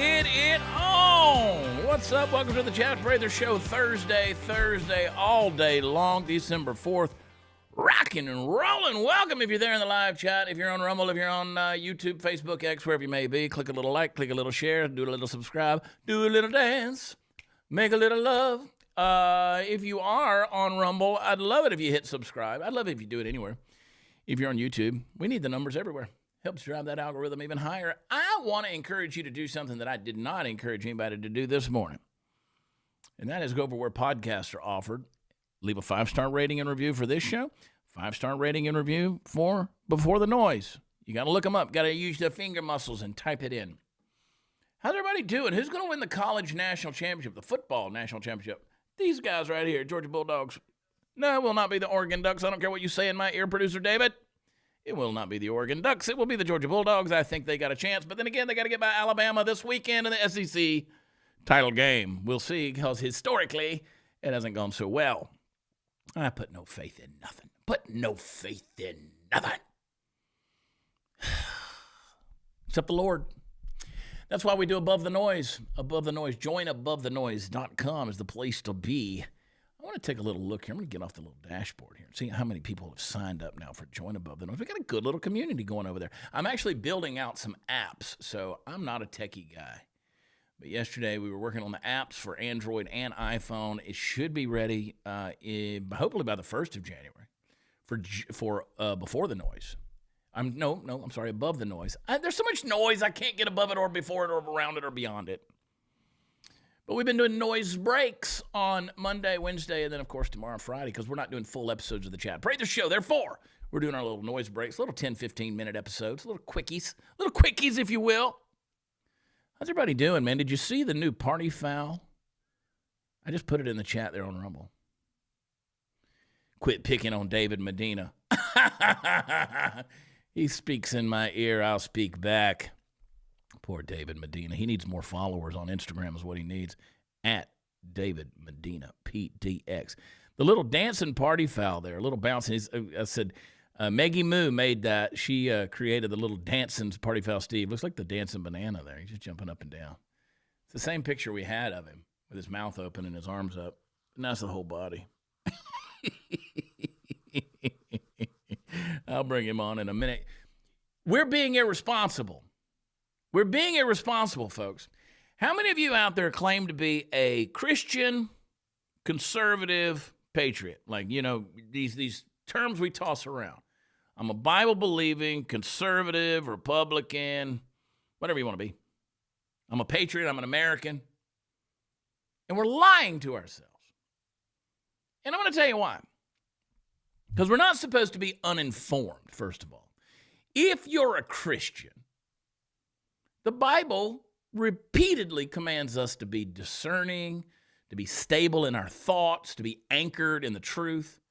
get it on. What's up? Welcome to the Chad Prather Show. Thursday, all day long, December 4th. Rocking and rolling. Welcome if you're there in the live chat. If you're on Rumble, if you're on YouTube, Facebook, X, wherever you may be, click a little like, click a little share, do a little subscribe, do a little dance, make a little love. If you are on Rumble, I'd love it if you hit subscribe. I'd love it if you do it anywhere. If you're on YouTube, we need the numbers everywhere. Helps drive that algorithm even higher. I want to encourage you to do something that I did not encourage anybody to do this morning. And that is go over where podcasts are offered. Leave a 5-star rating and review for this show. 5-star rating and review for Before the Noise. You got to look them up. Got to use the finger muscles and type it in. How's everybody doing? Who's going to win the college national championship, the football national championship? These guys right here, Georgia Bulldogs. No, it will not be the Oregon Ducks. I don't care what you say in my ear, producer David. It will not be the Oregon Ducks. It will be the Georgia Bulldogs. I think they got a chance. But then again, they got to get by Alabama this weekend in the SEC title game. We'll see, because historically, it hasn't gone so well. I put no faith in nothing. Except the Lord. That's why we do Above the Noise. Above the Noise. Join AboveTheNoise.com is the place to be. I want to take a little look here. I'm going to get off the little dashboard here and see how many people have signed up now for Join Above the Noise. We got a good little community going over there. I'm actually building out some apps, so I'm not a techie guy. But yesterday we were working on the apps for Android and iPhone. It should be ready hopefully by the 1st of January for Before the Noise. I'm sorry, Above the Noise. There's so much noise, I can't get above it or before it or around it or beyond it. But we've been doing noise breaks on Monday, Wednesday, and then, of course, tomorrow and Friday, because we're not doing full episodes of the Chad Prather Show. Therefore, we're doing our little noise breaks, little 10, 15-minute episodes, little quickies, if you will. How's everybody doing, man? Did you see the new party foul? I just put it in the chat there on Rumble. Quit picking on David Medina. He speaks in my ear, I'll speak back. Poor David Medina. He needs more followers on Instagram is what he needs. At David Medina, PDX. The little dancing party foul there, a little bouncing. I said, Maggie Moo made that. She created the little dancing party foul Steve. Looks like the dancing banana there. He's just jumping up and down. It's the same picture we had of him with his mouth open and his arms up. And that's the whole body. I'll bring him on in a minute. We're being irresponsible. We're being irresponsible, folks. How many of you out there claim to be a Christian, conservative, patriot? Like, you know, these terms we toss around. I'm a Bible-believing, conservative, Republican, whatever you want to be. I'm a patriot. I'm an American. And we're lying to ourselves. And I'm going to tell you why. Because we're not supposed to be uninformed, first of all. If you're a Christian, the Bible repeatedly commands us to be discerning, to be stable in our thoughts, to be anchored in the truth.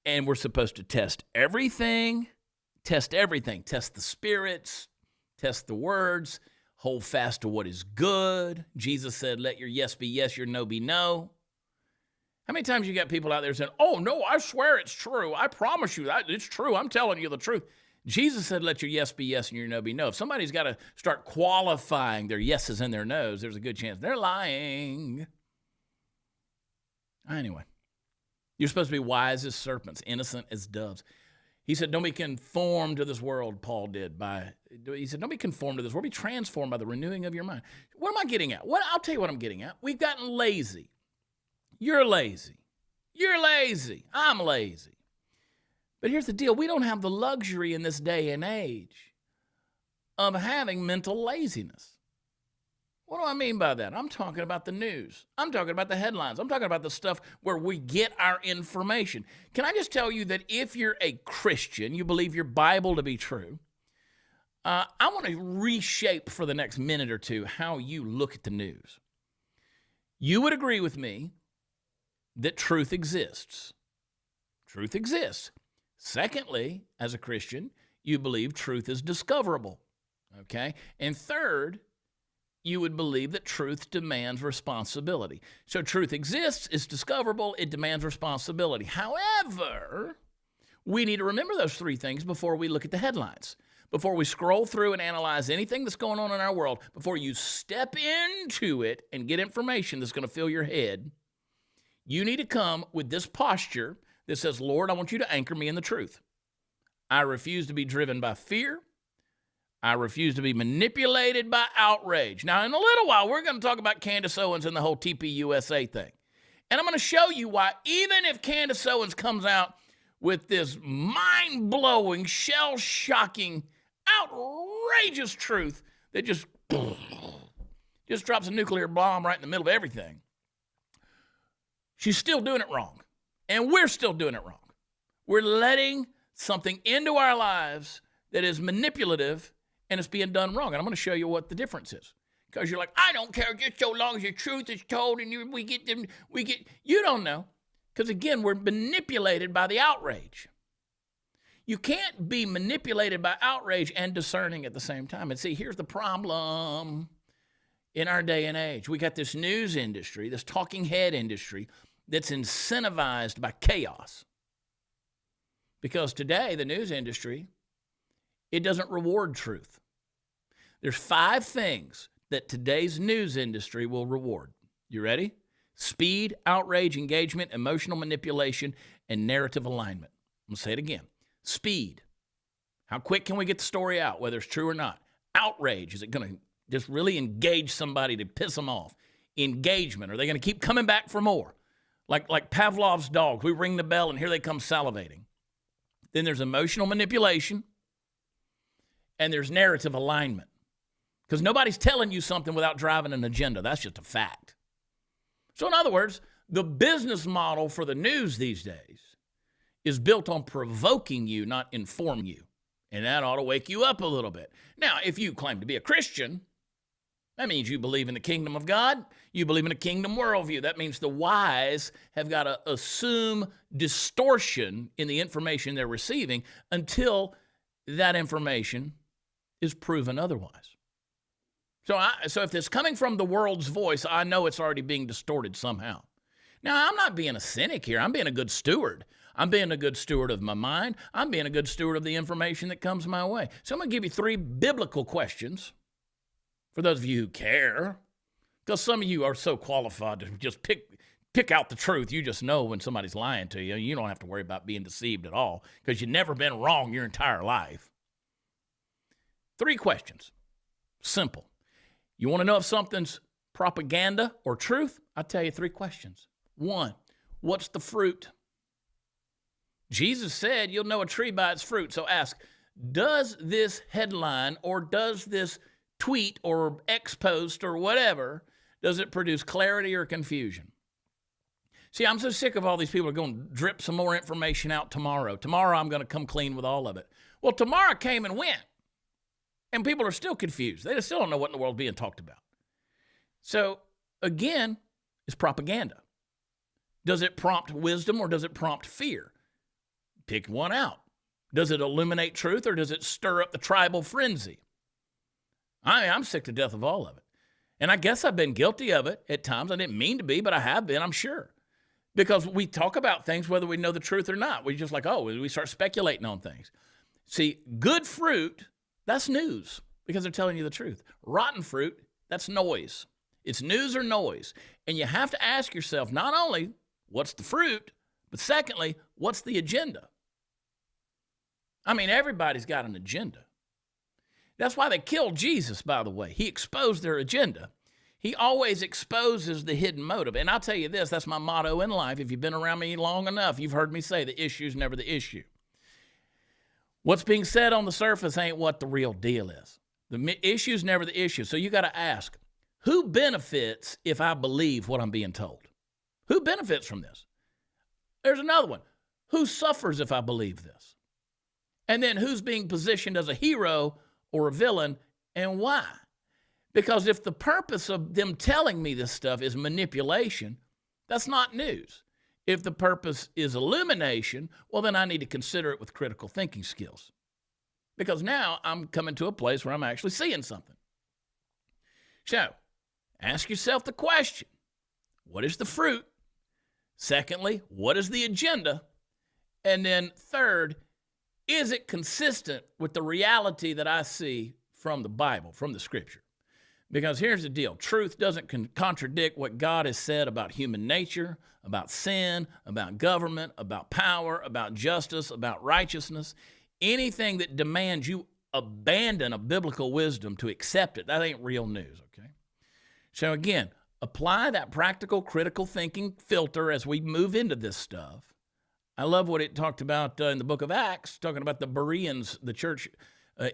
And we're supposed to test everything. Test the spirits, test the words, hold fast to what is good. Jesus said, let your yes be yes, your no be no. How many times you got people out there saying, oh, no, I swear it's true. I promise you that it's true. I'm telling you the truth. Jesus said, let your yes be yes and your no be no. If somebody's got to start qualifying their yeses and their nos, there's a good chance they're lying. Anyway, you're supposed to be wise as serpents, innocent as doves. He said, don't be conformed to this world, Paul did. He said, don't be conformed to this world. Be transformed by the renewing of your mind. What am I getting at? I'll tell you what I'm getting at. We've gotten lazy. You're lazy. You're lazy. I'm lazy. But here's the deal. We don't have the luxury in this day and age of having mental laziness. What do I mean by that? I'm talking about the news. I'm talking about the headlines. I'm talking about the stuff where we get our information. Can I just tell you that if you're a Christian, you believe your Bible to be true, I want to reshape for the next minute or two how you look at the news. You would agree with me that truth exists. Truth exists. Secondly, as a Christian, you believe truth is discoverable, okay? And third, you would believe that truth demands responsibility. So truth exists, it's discoverable, it demands responsibility. However, we need to remember those three things before we look at the headlines. before we scroll through and analyze anything that's going on in our world, before you step into it and get information that's going to fill your head, you need to come with this posture that says, Lord, I want you to anchor me in the truth. I refuse to be driven by fear. I refuse to be manipulated by outrage. Now, in a little while, we're going to talk about Candace Owens and the whole TPUSA thing. And I'm going to show you why, even if Candace Owens comes out with this mind-blowing, shell-shocking, outrageous truth that just drops a nuclear bomb right in the middle of everything, she's still doing it wrong. And we're still doing it wrong. We're letting something into our lives that is manipulative, and it's being done wrong. And I'm going to show you what the difference is. Because you're like, I don't care just so long as the truth is told and you don't know. Because again, we're manipulated by the outrage. You can't be manipulated by outrage and discerning at the same time. And see, here's the problem in our day and age. We got this news industry, this talking head industry that's incentivized by chaos. Because today, the news industry, it doesn't reward truth. There's 5 things that today's news industry will reward. You ready? Speed, outrage, engagement, emotional manipulation, and narrative alignment. I'm going to say it again. Speed. How quick can we get the story out, whether it's true or not? Outrage. Is it going to just really engage somebody to piss them off? Engagement. Are they going to keep coming back for more? Like Pavlov's dogs. We ring the bell and here they come salivating. Then there's emotional manipulation, and there's narrative alignment. Because nobody's telling you something without driving an agenda. That's just a fact. So in other words, the business model for the news these days is built on provoking you, not informing you. And that ought to wake you up a little bit. Now, if you claim to be a Christian, that means you believe in the kingdom of God. You believe in a kingdom worldview. That means the wise have got to assume distortion in the information they're receiving until that information is proven otherwise. So if it's coming from the world's voice, I know it's already being distorted somehow. Now, I'm not being a cynic here. I'm being a good steward. I'm being a good steward of my mind. I'm being a good steward of the information that comes my way. So I'm going to give you 3 biblical questions for those of you who care, because some of you are so qualified to just pick out the truth. You just know when somebody's lying to you. You don't have to worry about being deceived at all because you've never been wrong your entire life. 3 questions. Simple. You want to know if something's propaganda or truth? I'll tell you 3 questions. 1, what's the fruit? Jesus said you'll know a tree by its fruit. So ask, does this headline or does this tweet or X post or whatever, does it produce clarity or confusion? See, I'm so sick of all these people going to drip some more information out tomorrow. Tomorrow I'm going to come clean with all of it. Well, tomorrow came and went. And people are still confused. They still don't know what in the world is being talked about. So, again, it's propaganda. Does it prompt wisdom or does it prompt fear? Pick one out. Does it illuminate truth or does it stir up the tribal frenzy? I'm sick to death of all of it. And I guess I've been guilty of it at times. I didn't mean to be, but I have been, I'm sure. Because we talk about things whether we know the truth or not. We just we start speculating on things. See, good fruit, that's news because they're telling you the truth. Rotten fruit, that's noise. It's news or noise. And you have to ask yourself not only what's the fruit, but secondly, what's the agenda? I mean, everybody's got an agenda. That's why they killed Jesus, by the way. He exposed their agenda. He always exposes the hidden motive. And I'll tell you this, that's my motto in life. If you've been around me long enough, you've heard me say the issue's never the issue. What's being said on the surface ain't what the real deal is. The issue's never the issue. So you got to ask, who benefits if I believe what I'm being told? Who benefits from this? There's another one. Who suffers if I believe this? And then who's being positioned as a hero or a villain and why? Because if the purpose of them telling me this stuff is manipulation, that's not news. If the purpose is illumination, well, then I need to consider it with critical thinking skills. Because now I'm coming to a place where I'm actually seeing something. So, ask yourself the question, what is the fruit? Secondly, what is the agenda? And then third, is it consistent with the reality that I see from the Bible, from the Scripture? Because here's the deal. Truth doesn't contradict what God has said about human nature, about sin, about government, about power, about justice, about righteousness. Anything that demands you abandon a biblical wisdom to accept it, that ain't real news, okay? So again, apply that practical, critical thinking filter as we move into this stuff. I love what it talked about in the book of Acts, talking about the Bereans, the church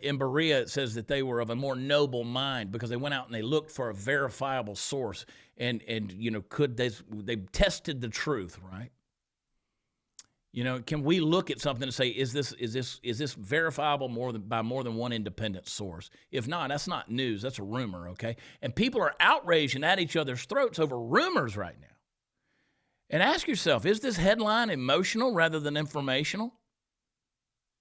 in Berea. It says that they were of a more noble mind because they went out and they looked for a verifiable source, and you know, they tested the truth, right? You know, can we look at something and say, is this verifiable by more than one independent source? If not, that's not news. That's a rumor, okay? And people are outraged and at each other's throats over rumors right now. And ask yourself, is this headline emotional rather than informational?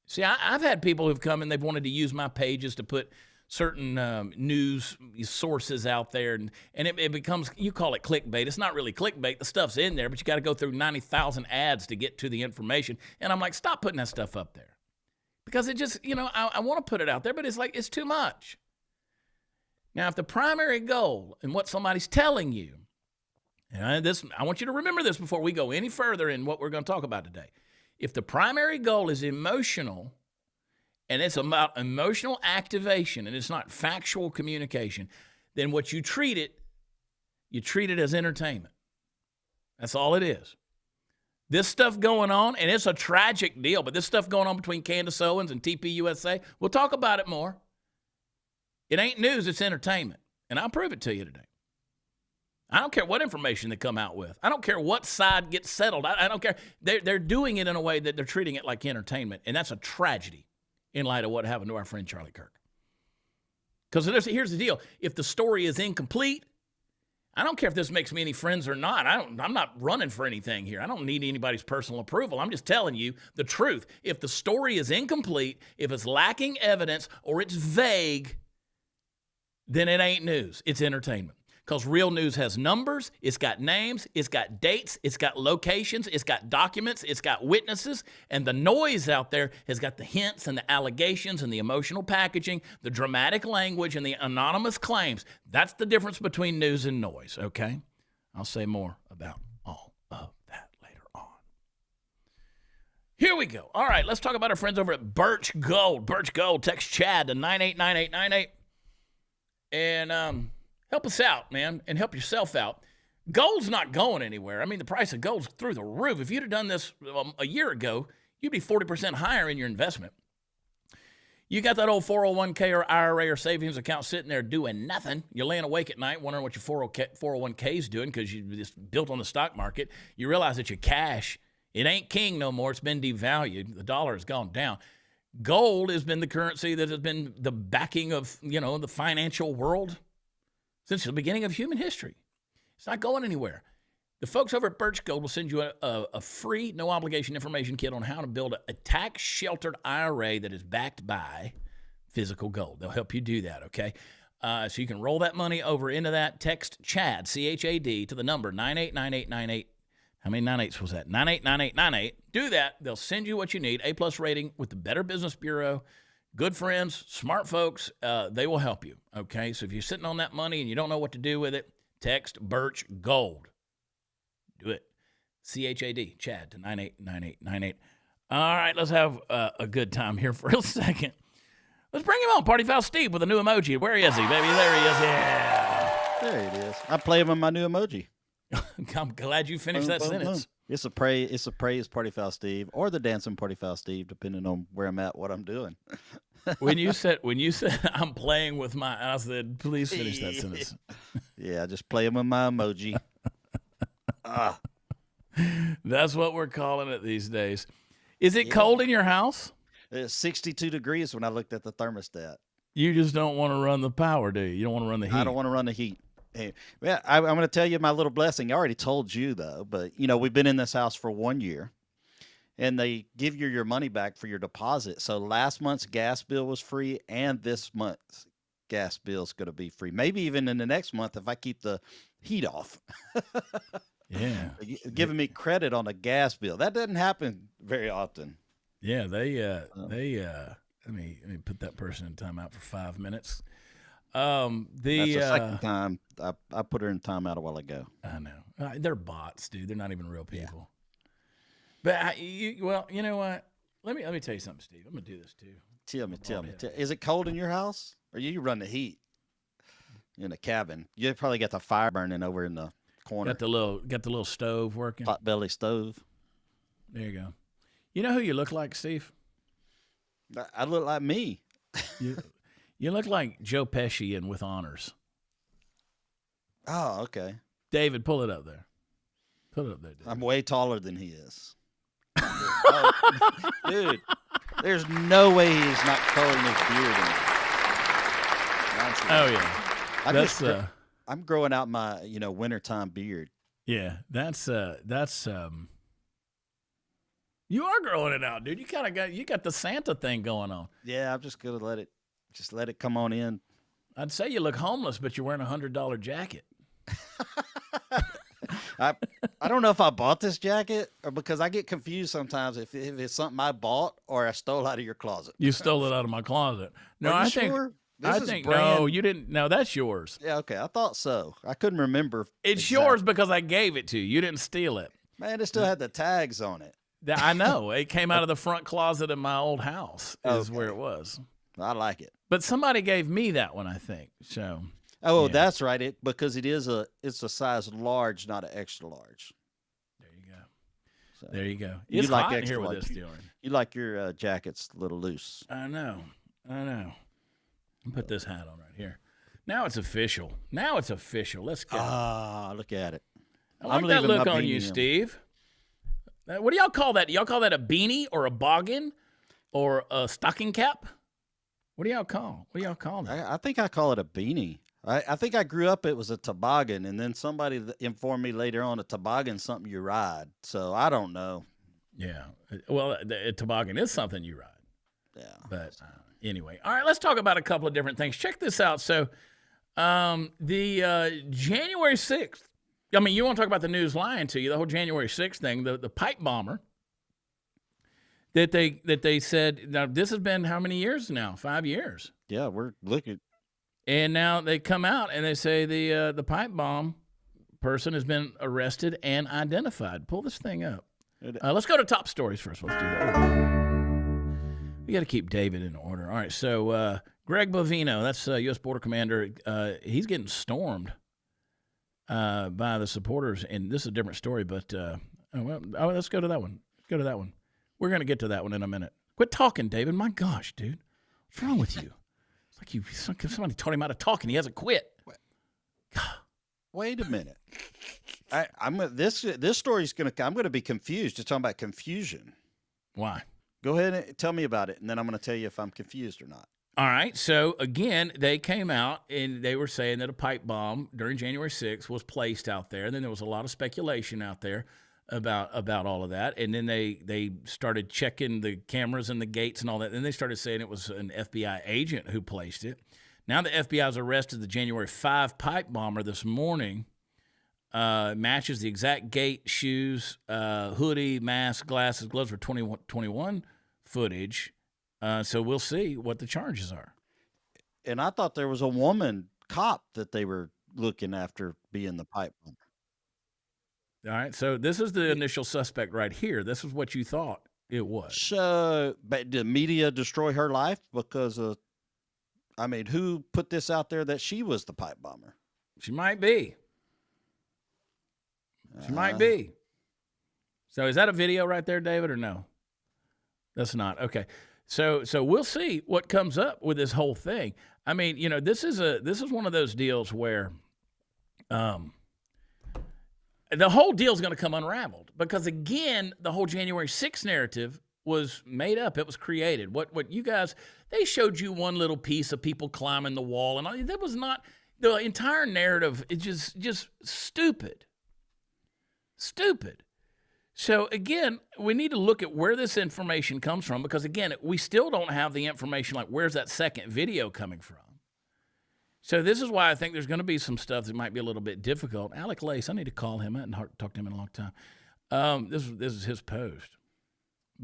See, I've had people who've come and they've wanted to use my pages to put certain news sources out there, and it becomes, you call it clickbait. It's not really clickbait. The stuff's in there, but you got to go through 90,000 ads to get to the information. And I'm like, stop putting that stuff up there. Because it just, you know, I want to put it out there, but it's like, it's too much. Now, if the primary goal and what somebody's telling you, and I want you to remember this before we go any further in what we're going to talk about today. If the primary goal is emotional, and it's about emotional activation, and it's not factual communication, then what you treat it as entertainment. That's all it is. This stuff going on, and it's a tragic deal, but this stuff going on between Candace Owens and TPUSA, we'll talk about it more. It ain't news, it's entertainment. And I'll prove it to you today. I don't care what information they come out with. I don't care what side gets settled. I don't care. They're doing it in a way that they're treating it like entertainment, and that's a tragedy in light of what happened to our friend Charlie Kirk. Because here's the deal. If the story is incomplete, I don't care if this makes me any friends or not. I'm not running for anything here. I don't need anybody's personal approval. I'm just telling you the truth. If the story is incomplete, if it's lacking evidence, or it's vague, then it ain't news. It's entertainment. Because real news has numbers, it's got names, it's got dates, it's got locations, it's got documents, it's got witnesses, and the noise out there has got the hints and the allegations and the emotional packaging, the dramatic language, and the anonymous claims. That's the difference between news and noise, okay? I'll say more about all of that later on. Here we go. All right, let's talk about our friends over at Birch Gold. Birch Gold, text Chad to 989898. And, help us out, man, and help yourself out. Gold's not going anywhere. I mean, the price of gold's through the roof. If you'd have done this a year ago, you'd be 40% higher in your investment. You got that old 401k or IRA or savings account sitting there doing nothing. You're laying awake at night wondering what your 401k is doing because you just built on the stock market. You realize that your cash, it ain't king no more. It's been devalued. The dollar has gone down. Gold has been the currency that has been the backing of, you know, the financial world since the beginning of human history. It's not going anywhere. The folks over at Birch Gold will send you a free, no-obligation information kit on how to build a tax-sheltered IRA that is backed by physical gold. They'll help you do that, okay? So you can roll that money over into that. Text CHAD, C-H-A-D, to the number 989898. How many 98s was that? 989898. Do that. They'll send you what you need. A-plus rating with the Better Business Bureau. Good friends, smart folks, they will help you, okay? So if you're sitting on that money and you don't know what to do with it, text Birch Gold. Do it. C-H-A-D, Chad, to 989898. All right, let's have a good time here for a second. Let's bring him on, Party Foul Steve, with a new emoji. Where is he, baby? There he is, yeah. There it is. I play him with my new emoji. I'm glad you finished that sentence. It's a praise Party Foul Steve, or the dancing Party Foul Steve, depending on where I'm at, what I'm doing. when you said I'm playing with I said, please finish that sentence. Yeah, just play him with my emoji. That's what we're calling it these days. Is it cold in your house? It's 62 degrees when I looked at the thermostat. You just don't want to run the power, do you? You don't want to run the heat. I don't want to run the heat. Hey, yeah, I'm going to tell you my little blessing. I already told you, though, but, you know, we've been in this house for 1 year, and they give you your money back for your deposit. So last month's gas bill was free, and this month's gas bill is going to be free. Maybe even in the next month if I keep the heat off. Yeah. Giving me credit on a gas bill. That doesn't happen very often. Yeah, let me put that person in timeout for 5 minutes. That's the second time I put her in timeout a while ago. I know. They're bots, dude. They're not even real people. Yeah. But you know what? Let me tell you something, Steve. I'm gonna do this too. Tell me. Is it cold in your house, or you run the heat in the cabin? You probably got the fire burning over in the corner. Got the little stove working. Potbelly stove. There you go. You know who you look like, Steve? I look like me. You look like Joe Pesci in With Honors. Oh, okay. David, pull it up there. Put it up there, David. I'm way taller than he is. Dude, there's no way he's not curling his beard. Oh yeah, I'm growing out my wintertime beard. Yeah, that's you are growing it out, dude. You got the Santa thing going on. Yeah, I'm just gonna let it come on in. I'd say you look homeless, but you're wearing $100 jacket. I don't know if I bought this jacket or because I get confused sometimes if it's something I bought or I stole out of your closet. You stole it out of my closet. No, I think no, you didn't. No, that's yours. Yeah, okay. I thought so. I couldn't remember. It's yours because I gave it to you. You didn't steal it. Man, it still had the tags on it. I know. It came out of the front closet of my old house is where it was. I like it. But somebody gave me that one, I think. So. Oh, yeah. That's right. Because it's a size large, not an extra large. There you go. So, there you go. It's hot in here with this deal. You like your jackets a little loose. I know. Put this hat on right here. Now it's official. Let's go. Look at it. I like that look on you, Steve. What do y'all call that? Do y'all call that a beanie or a boggin or a stocking cap? What do y'all call that? I think I call it a beanie. I think I grew up, it was a toboggan, and then somebody informed me later on a toboggan's something you ride. So I don't know. Yeah. Well, a toboggan is something you ride. Yeah. But anyway. All right, let's talk about a couple of different things. Check this out. So the January 6th, I mean, you want to talk about the news lying to you, the whole January 6th thing, the pipe bomber that they said, now this has been how many years now? 5 years. Yeah, we're looking. And now they come out and they say the pipe bomb person has been arrested and identified. Pull this thing up. Let's go to top stories first. Let's do that. We got to keep David in order. All right, so Greg Bovino, that's U.S. Border Commander, he's getting stormed by the supporters, and this is a different story, but let's go to that one. We're going to get to that one in a minute. Quit talking, David. My gosh, dude. What's wrong with you? It's like somebody taught him how to talk, and he hasn't quit. Wait a minute. This story's I'm going to be confused. You're talking about confusion. Why? Go ahead and tell me about it, and then I'm going to tell you if I'm confused or not. All right. So, again, they came out, and they were saying that a pipe bomb during January 6th was placed out there. And then there was a lot of speculation out there about all of that. And then they started checking the cameras and the gates and all that. And they started saying it was an FBI agent who placed it. Now the FBI has arrested the January 5 pipe bomber this morning. Matches the exact gate, shoes, hoodie, mask, glasses, gloves for 2021 footage. So we'll see what the charges are. And I thought there was a woman cop that they were looking after being the pipe bomber. All right, so this is the initial suspect right here. This is what you thought it was. So, but did media destroy her life because of, who put this out there that she was the pipe bomber? She might be. Might be. So is that a video right there, David, or no? That's not. Okay. So we'll see what comes up with this whole thing. I mean, this is one of those deals where the whole deal is going to come unraveled because, again, the whole January 6th narrative was made up. It was created. What you guys, they showed you one little piece of people climbing the wall, and all, that was not the entire narrative. It's just stupid. Stupid. So, again, we need to look at where this information comes from because, again, we still don't have the information, like where's that second video coming from. So this is why I think there's going to be some stuff that might be a little bit difficult. Alec Lace, I need to call him. I hadn't talked to him in a long time. This is his post.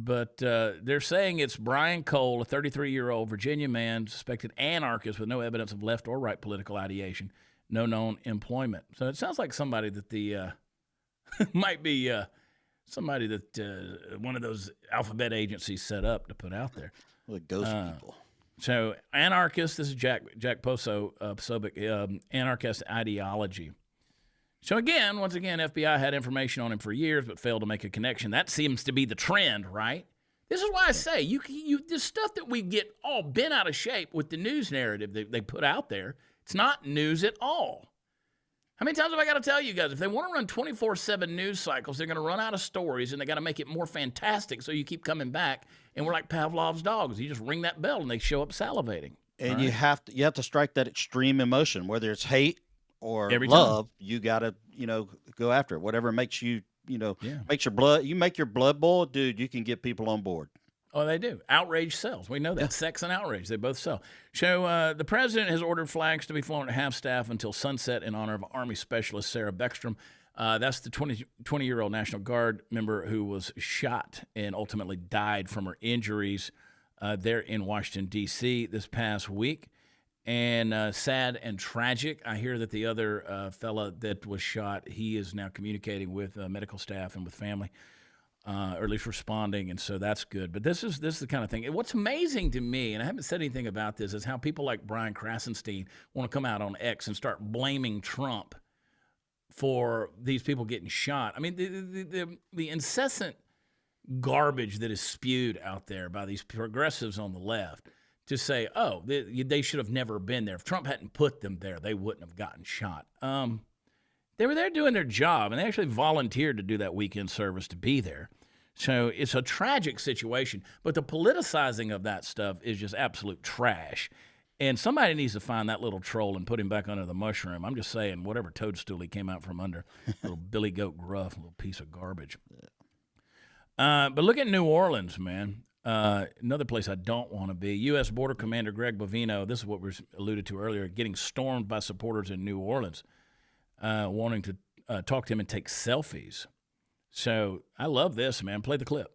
But they're saying it's Brian Cole, a 33-year-old Virginia man, suspected anarchist with no evidence of left or right political ideation, no known employment. So it sounds like somebody that the might be somebody that one of those alphabet agencies set up to put out there. Well, ghost people. So anarchist, this is Jack Posobiec, anarchist ideology. So once again, FBI had information on him for years, but failed to make a connection. That seems to be the trend, right? This is why I say the stuff that we get all bent out of shape with the news narrative that they put out there. It's not news at all. How many times have I got to tell you guys? If they want to run 24/7 news cycles, they're going to run out of stories, and they got to make it more fantastic. So you keep coming back, and we're like Pavlov's dogs. You just ring that bell, and they show up salivating. And right? you have to strike that extreme emotion, whether it's hate or Every love. time. You got to go after it. Whatever makes you makes your blood. You make your blood boil, dude. You can get people on board. Oh, they do. Outrage sells. We know that. Yeah. Sex and outrage, they both sell. So the president has ordered flags to be flown at half-staff until sunset in honor of Army Specialist Sarah Beckstrom. That's the 20-year-old National Guard member who was shot and ultimately died from her injuries there in Washington, D.C. this past week. And sad and tragic. I hear that the other fella that was shot, he is now communicating with medical staff and with family. Or at least responding, and so that's good. But this is the kind of thing. What's amazing to me, and I haven't said anything about this, is how people like Brian Krasenstein want to come out on X and start blaming Trump for these people getting shot. I mean, the incessant garbage that is spewed out there by these progressives on the left to say, oh, they should have never been there. If Trump hadn't put them there, they wouldn't have gotten shot. They were there doing their job, and they actually volunteered to do that weekend service to be there. So it's a tragic situation, but the politicizing of that stuff is just absolute trash. And somebody needs to find that little troll and put him back under the mushroom. I'm just saying, whatever toadstool he came out from under, little Billy Goat Gruff, little piece of garbage. But look at New Orleans, man. Another place I don't want to be. U.S. Border Commander Greg Bovino, this is what we alluded to earlier, getting stormed by supporters in New Orleans, wanting to talk to him and take selfies. So I love this, man. Play the clip.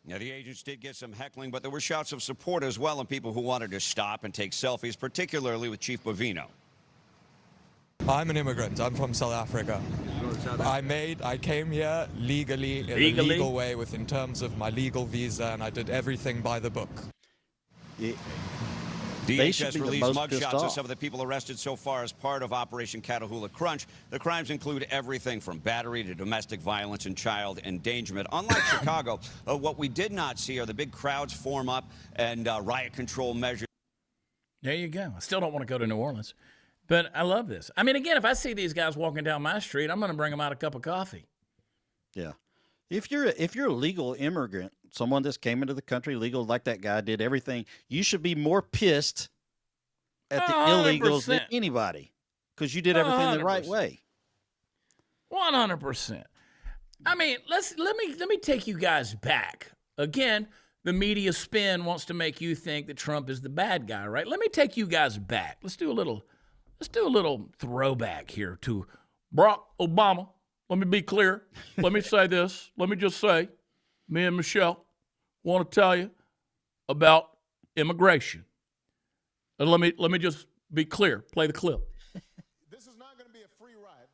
Now, the agents did get some heckling, but there were shouts of support as well and people who wanted to stop and take selfies, particularly with Chief Bovino. I'm an immigrant. I'm from South Africa. I came here legally in a legal way in terms of my legal visa, and I did everything by the book. DHS released mugshots of some of the people arrested so far as part of Operation Catahoula Crunch. The crimes include everything from battery to domestic violence and child endangerment. Unlike Chicago, what we did not see are the big crowds form up and riot control measures. There you go. I still don't want to go to New Orleans, but I love this. I mean, again, if I see these guys walking down my street, I'm going to bring them out a cup of coffee. Yeah. If you're a legal immigrant, someone that's came into the country legal like that guy did everything, you should be more pissed at the 100%. illegals than anybody because you did everything 100%. the right way. 100%. I mean, let me take you guys back. Again, the media spin wants to make you think that Trump is the bad guy, right? Let me take you guys back. Let's do a little throwback here to Barack Obama. Let me be clear. Let me say this. Let me just say, me and Michelle want to tell you about immigration. And let me just be clear. Play the clip. This is not going to be a free ride.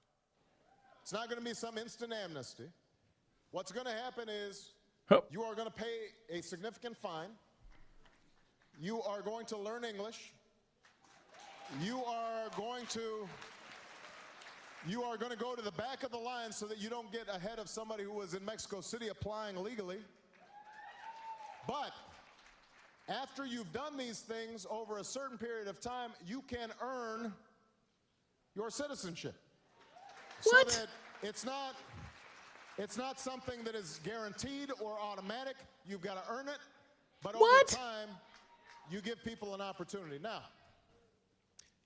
It's not going to be some instant amnesty. What's going to happen is you are going to pay a significant fine. You are going to learn English. You are going to go to the back of the line so that you don't get ahead of somebody who was in Mexico City applying legally. But after you've done these things over a certain period of time, you can earn your citizenship. What? So that it's not something that is guaranteed or automatic. You've got to earn it. But over time, you give people an opportunity. Now,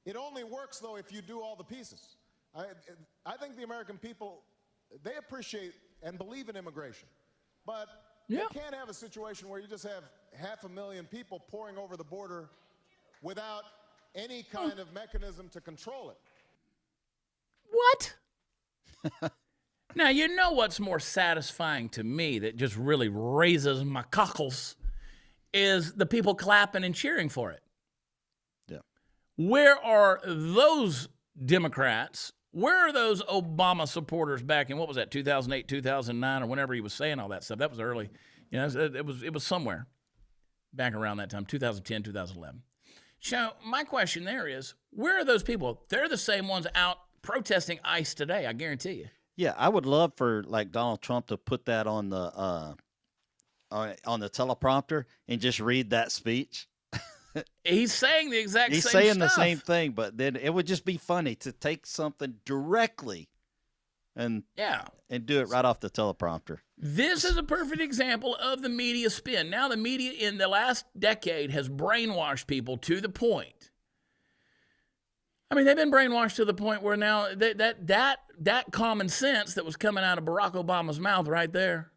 it only works, though, if you do all the pieces. I think the American people, they appreciate and believe in immigration. But you can't have a situation where you just have 500,000 people pouring over the border without any kind of mechanism to control it. What? Now, you know what's more satisfying to me that just really raises my cockles is the people clapping and cheering for it. Yeah. Where are those Democrats? Where are those Obama supporters back in, what was that, 2008, 2009, or whenever he was saying all that stuff? That was early. You know, it was somewhere back around that time, 2010, 2011. So my question there is, where are those people? They're the same ones out protesting ICE today, I guarantee you. Yeah, I would love for like Donald Trump to put that on the teleprompter and just read that speech. He's saying the exact same stuff. He's saying the same thing, but then it would just be funny to take something directly and do it right off the teleprompter. This is a perfect example of the media spin. Now the media in the last decade has brainwashed people to the point. I mean, they've been brainwashed to the point where now that common sense that was coming out of Barack Obama's mouth right there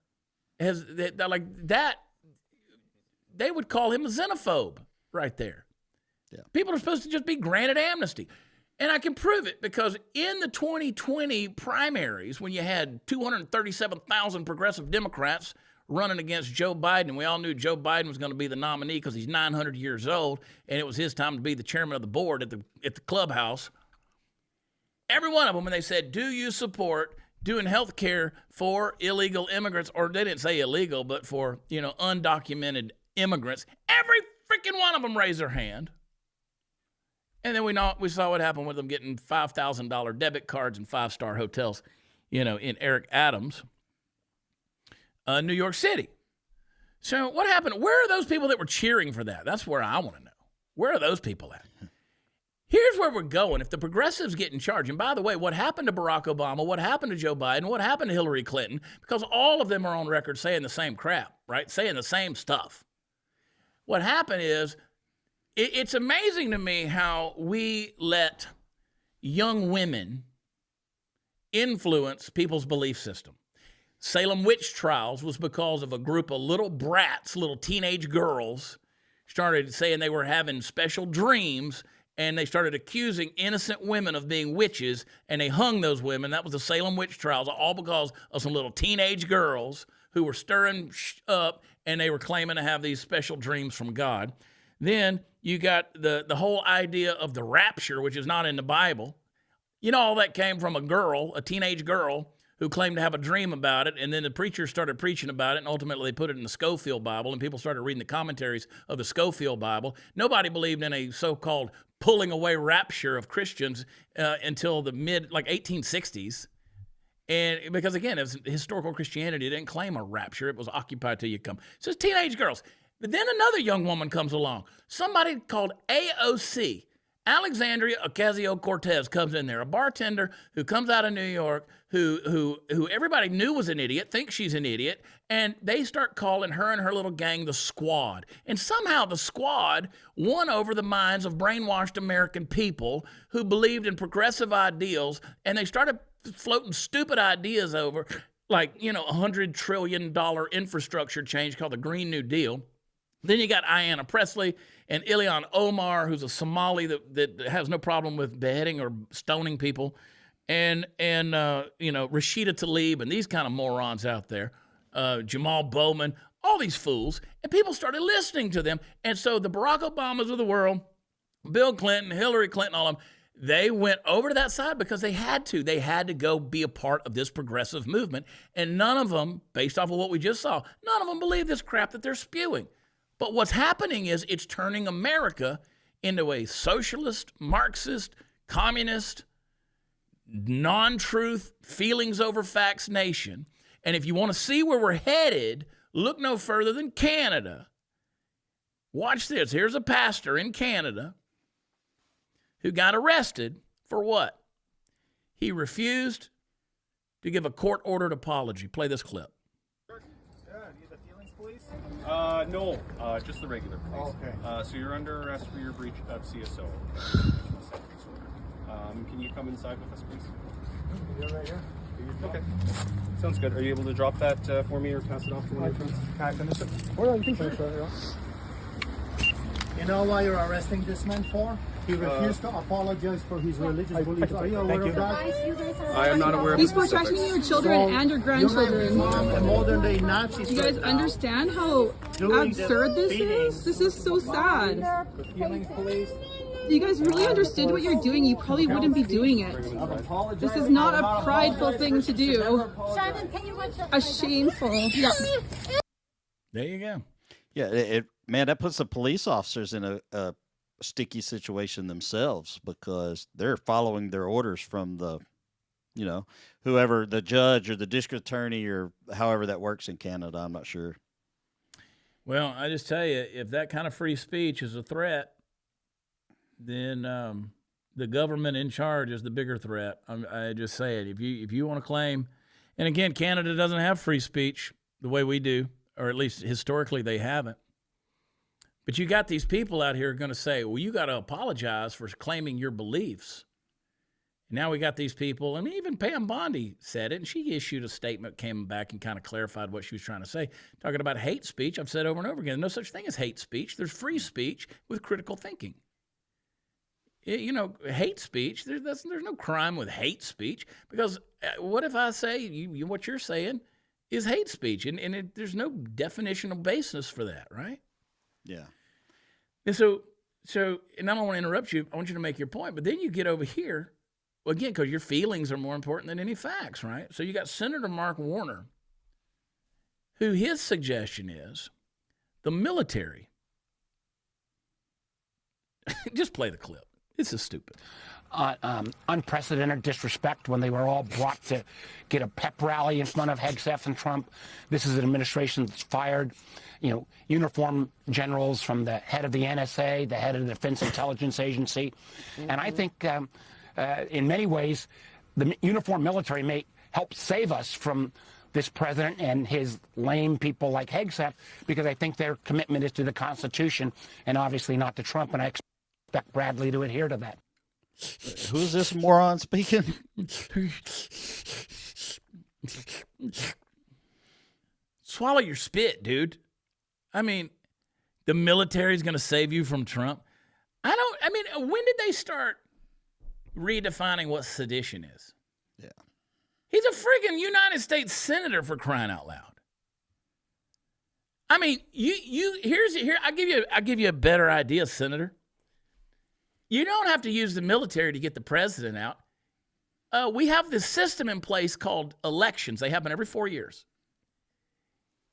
they would call him a xenophobe right there. Yeah. People are supposed to just be granted amnesty. And I can prove it because in the 2020 primaries, when you had 237,000 progressive Democrats running against Joe Biden, and we all knew Joe Biden was going to be the nominee because he's 900 years old, and it was his time to be the chairman of the board at the clubhouse. Every one of them, when they said, do you support doing health care for illegal immigrants, or they didn't say illegal, but for, undocumented immigrants, every freaking one of them raised their hand. And then we saw what happened with them getting $5,000 debit cards and 5-star hotels, in Eric Adams' New York City. So what happened? Where are those people that were cheering for that? That's where I want to know. Where are those people at? Here's where we're going. If the progressives get in charge, and by the way, what happened to Barack Obama, what happened to Joe Biden, what happened to Hillary Clinton, because all of them are on record saying the same crap, right? Saying the same stuff. What happened is, it's amazing to me how we let young women influence people's belief system. Salem witch trials was because of a group of little brats, little teenage girls, started saying they were having special dreams, and they started accusing innocent women of being witches, and they hung those women. That was the Salem witch trials, all because of some little teenage girls who were stirring up, and they were claiming to have these special dreams from God. Then you got the whole idea of the rapture, which is not in the Bible. All that came from a teenage girl, who claimed to have a dream about it, and then the preachers started preaching about it, and ultimately they put it in the Schofield Bible, and people started reading the commentaries of the Schofield Bible. Nobody believed in a so-called pulling away rapture of Christians until the mid-1860s. And because, again, it was historical Christianity. It didn't claim a rapture. It was occupied till you come. So it's teenage girls. But then another young woman comes along. Somebody called AOC, Alexandria Ocasio-Cortez, comes in there. A bartender who comes out of New York, who everybody knew was an idiot, thinks she's an idiot, and they start calling her and her little gang the Squad. And somehow the Squad won over the minds of brainwashed American people who believed in progressive ideals, and they started floating stupid ideas over, like, $100 trillion infrastructure change called the Green New Deal. Then you got Ayanna Pressley and Ilhan Omar, who's a Somali that has no problem with beheading or stoning people, and Rashida Tlaib and these kind of morons out there, Jamal Bowman, all these fools, and people started listening to them. And so the Barack Obamas of the world, Bill Clinton, Hillary Clinton, all of them, they went over to that side because they had to. They had to go be a part of this progressive movement. And none of them, based off of what we just saw, none of them believe this crap that they're spewing. But what's happening is it's turning America into a socialist, Marxist, communist, non-truth, feelings over facts nation. And if you want to see where we're headed, look no further than Canada. Watch this. Here's a pastor in Canada who got arrested for what? He refused to give a court-ordered apology. Play this clip. No, just the regular police. Okay. So you're under arrest for your breach of CSO. Can you come inside with us, please? You're right here. Okay. Sounds good. Are you able to drop that for me or pass it off to one of your friends? Can I finish it? Well, you can finish it. You know why you're arresting this man for? He refused to apologize for his religious beliefs. Are you aware of that? I am not aware of He's protecting your children and your grandchildren. Modern day Nazis. Do you guys understand how absurd this is? This is so sad. If you guys really understood what you're doing, you probably wouldn't be doing it. This is not a prideful thing to do. A shameful. Yeah. There you go. Yeah, man, that puts the police officers in a sticky situation themselves because they're following their orders from the, whoever, the judge or the district attorney or however that works in Canada. I'm not sure. Well, I just tell you, if that kind of free speech is a threat, then the government in charge is the bigger threat. I just say it. If you want to claim, and again, Canada doesn't have free speech the way we do, or at least historically they haven't. But you got these people out here going to say, well, you got to apologize for claiming your beliefs. Now we got these people, and even Pam Bondi said it, and she issued a statement, came back and kind of clarified what she was trying to say, talking about hate speech. I've said over and over again, no such thing as hate speech. There's free speech with critical thinking. Hate speech, there's no crime with hate speech, because what if I say what you're saying is hate speech, and there's no definitional basis for that, right? Yeah. And so, and I don't want to interrupt you. I want you to make your point, but then you get over here, again, because your feelings are more important than any facts, right? So you got Senator Mark Warner, who his suggestion is the military. Just play the clip. This is stupid. Unprecedented disrespect when they were all brought to get a pep rally in front of Hegseth and Trump. This is an administration that's fired, uniform generals from the head of the NSA, the head of the Defense Intelligence Agency. Mm-hmm. And I think in many ways, the uniform military may help save us from this president and his lame people like Hegseth, because I think their commitment is to the Constitution and obviously not to Trump. And I expect Bradley to adhere to that. Who's this moron speaking? Swallow your spit, dude. I mean, the military's going to save you from Trump. When did they start redefining what sedition is? Yeah. He's a freaking United States senator, for crying out loud. I mean, I'll give you a better idea, Senator. You don't have to use the military to get the president out. We have this system in place called elections. They happen every 4 years.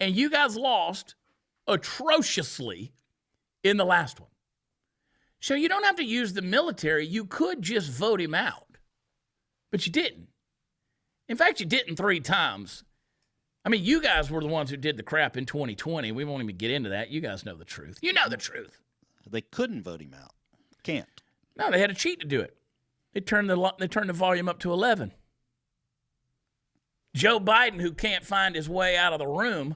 And you guys lost atrociously in the last one. So you don't have to use the military. You could just vote him out. But you didn't. In fact, you didn't 3 times. I mean, you guys were the ones who did the crap in 2020. We won't even get into that. You guys know the truth. You know the truth. They couldn't vote him out. Can't. No, they had to cheat to do it. They turned the volume up to 11. Joe Biden, who can't find his way out of the room,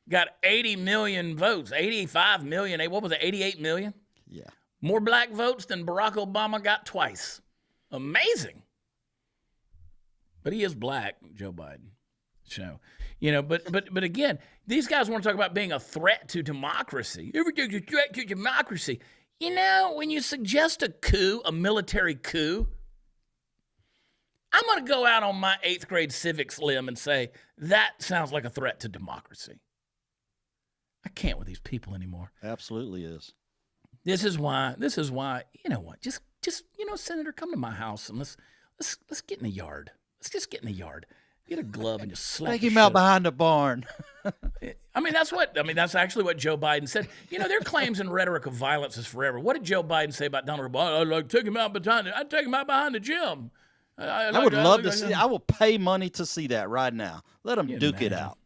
got 80 million votes. 85 million. What was it, 88 million? Yeah. More black votes than Barack Obama got twice. Amazing. But he is black, Joe Biden. So, but again, these guys want to talk about being a threat to democracy. Everything's a threat to democracy. When you suggest a coup, a military coup, I'm going to go out on my 8th grade civics limb and say, that sounds like a threat to democracy. I can't with these people anymore. Absolutely is. This is why, you know what, just Senator, come to my house and let's get in the yard. Let's just get in the yard. Get a glove and just slap. Take him out behind the barn. That's actually what Joe Biden said. Their claims and rhetoric of violence is forever. What did Joe Biden say about Donald Trump? I'd like to take him out I'd take him out behind the gym. I would love to see. I will pay money to see that right now. Let them duke it out.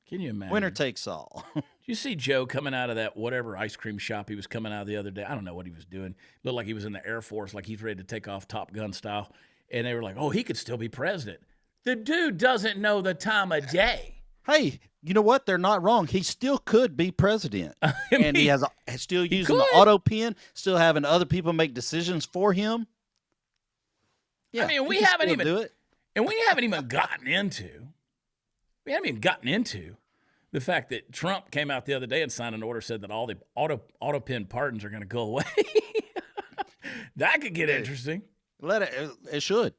Can you imagine? Winner takes all. Did you see Joe coming out of that whatever ice cream shop he was coming out of the other day? I don't know what he was doing. Looked like he was in the Air Force, like he's ready to take off Top Gun style. And they were like, oh, he could still be president. The dude doesn't know the time of day. Hey, you know what? They're not wrong. He still could be president. And he has still using the auto pen, still having other people make decisions for him. Yeah, we haven't even gotten into the fact that Trump came out the other day and signed an order, said that all the auto pen pardons are going to go away. That could get interesting. Let it. It should.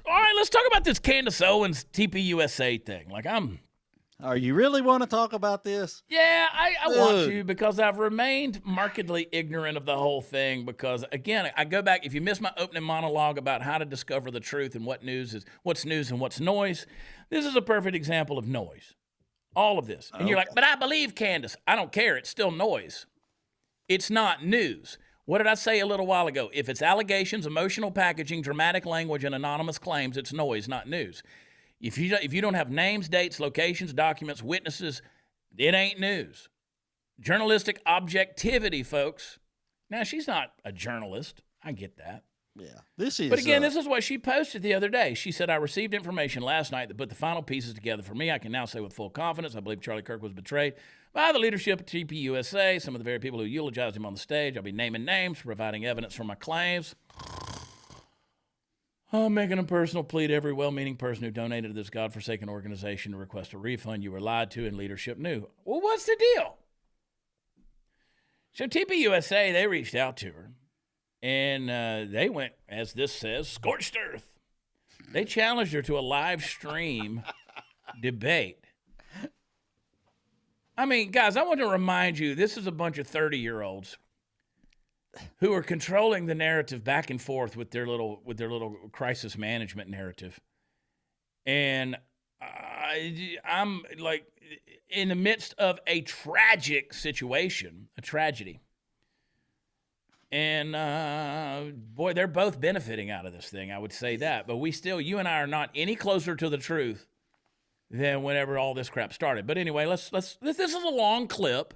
All right, let's talk about this Candace Owens TPUSA thing. Are you really want to talk about this? Yeah, I want to, because I've remained markedly ignorant of the whole thing. Because again, I go back. If you missed my opening monologue about how to discover the truth and what's news and what's noise, this is a perfect example of noise. All of this, and you're like, but I believe Candace. I don't care. It's still noise. It's not news. What did I say a little while ago? If it's allegations, emotional packaging, dramatic language, and anonymous claims, it's noise, not news. If you don't have names, dates, locations, documents, witnesses, it ain't news. Journalistic objectivity, folks. Now, she's not a journalist. I get that. Yeah. This is. But again, this is what she posted the other day. She said, I received information last night that put the final pieces together for me. I can now say with full confidence, I believe Charlie Kirk was betrayed by the leadership of TPUSA, some of the very people who eulogized him on the stage. I'll be naming names, providing evidence for my claims. I'm making a personal plea to every well-meaning person who donated to this godforsaken organization to request a refund. You were lied to and leadership knew. Well, what's the deal? So TPUSA, they reached out to her, and they went, as this says, scorched earth. They challenged her to a live stream debate. I mean, guys, I want to remind you, this is a bunch of 30-year-olds who are controlling the narrative back and forth with their little crisis management narrative. And I'm like in the midst of a tragic situation, a tragedy. And boy, they're both benefiting out of this thing, I would say that. But you and I are not any closer to the truth than whenever all this crap started. But anyway, this is a long clip.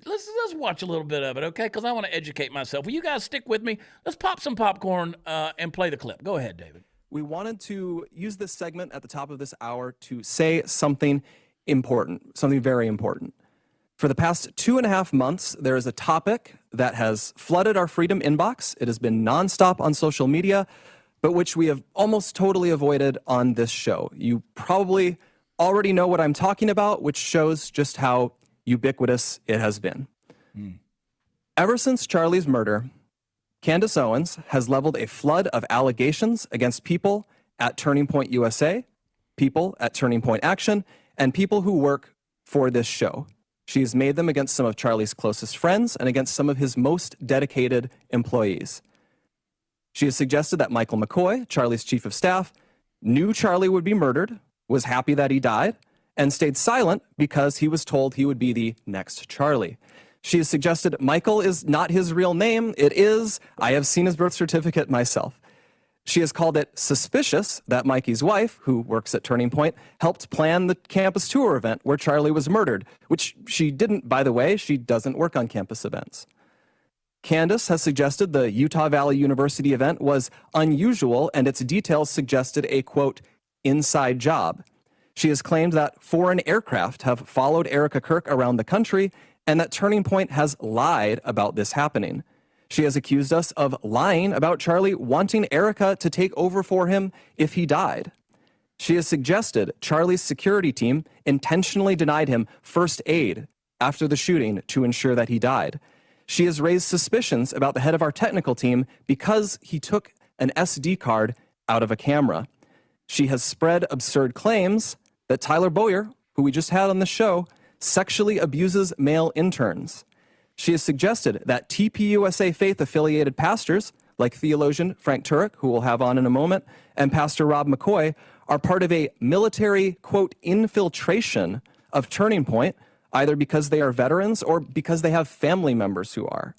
Let's watch a little bit of it, okay? Because I want to educate myself. Will you guys stick with me? Let's pop some popcorn and play the clip. Go ahead, David. We wanted to use this segment at the top of this hour to say something important, something very important. For the past 2.5 months, there is a topic that has flooded our Freedom inbox. It has been nonstop on social media, but which we have almost totally avoided on this show. You probably already know what I'm talking about, which shows just how ubiquitous it has been. Ever since Charlie's murder, Candace Owens has leveled a flood of allegations against people at Turning Point USA, people at Turning Point Action, and people who work for this show. She has made them against some of Charlie's closest friends and against some of his most dedicated employees. She has suggested that Michael McCoy, Charlie's chief of staff, knew Charlie would be murdered, was happy that he died, and stayed silent because he was told he would be the next Charlie. She has suggested Michael is not his real name. It is. I have seen his birth certificate myself. She has called it suspicious that Mikey's wife, who works at Turning Point, helped plan the campus tour event where Charlie was murdered, which she didn't, by the way. She doesn't work on campus events. Candace has suggested the Utah Valley University event was unusual and its details suggested a, quote, inside job. She has claimed that foreign aircraft have followed Erica Kirk around the country and that Turning Point has lied about this happening. She has accused us of lying about Charlie wanting Erica to take over for him if he died. She has suggested Charlie's security team intentionally denied him first aid after the shooting to ensure that he died. She has raised suspicions about the head of our technical team because he took an SD card out of a camera. She has spread absurd claims that Tyler Boyer, who we just had on the show, sexually abuses male interns. She has suggested that TPUSA faith-affiliated pastors, like theologian Frank Turek, who we'll have on in a moment, and Pastor Rob McCoy, are part of a military, quote, infiltration of Turning Point, either because they are veterans or because they have family members who are.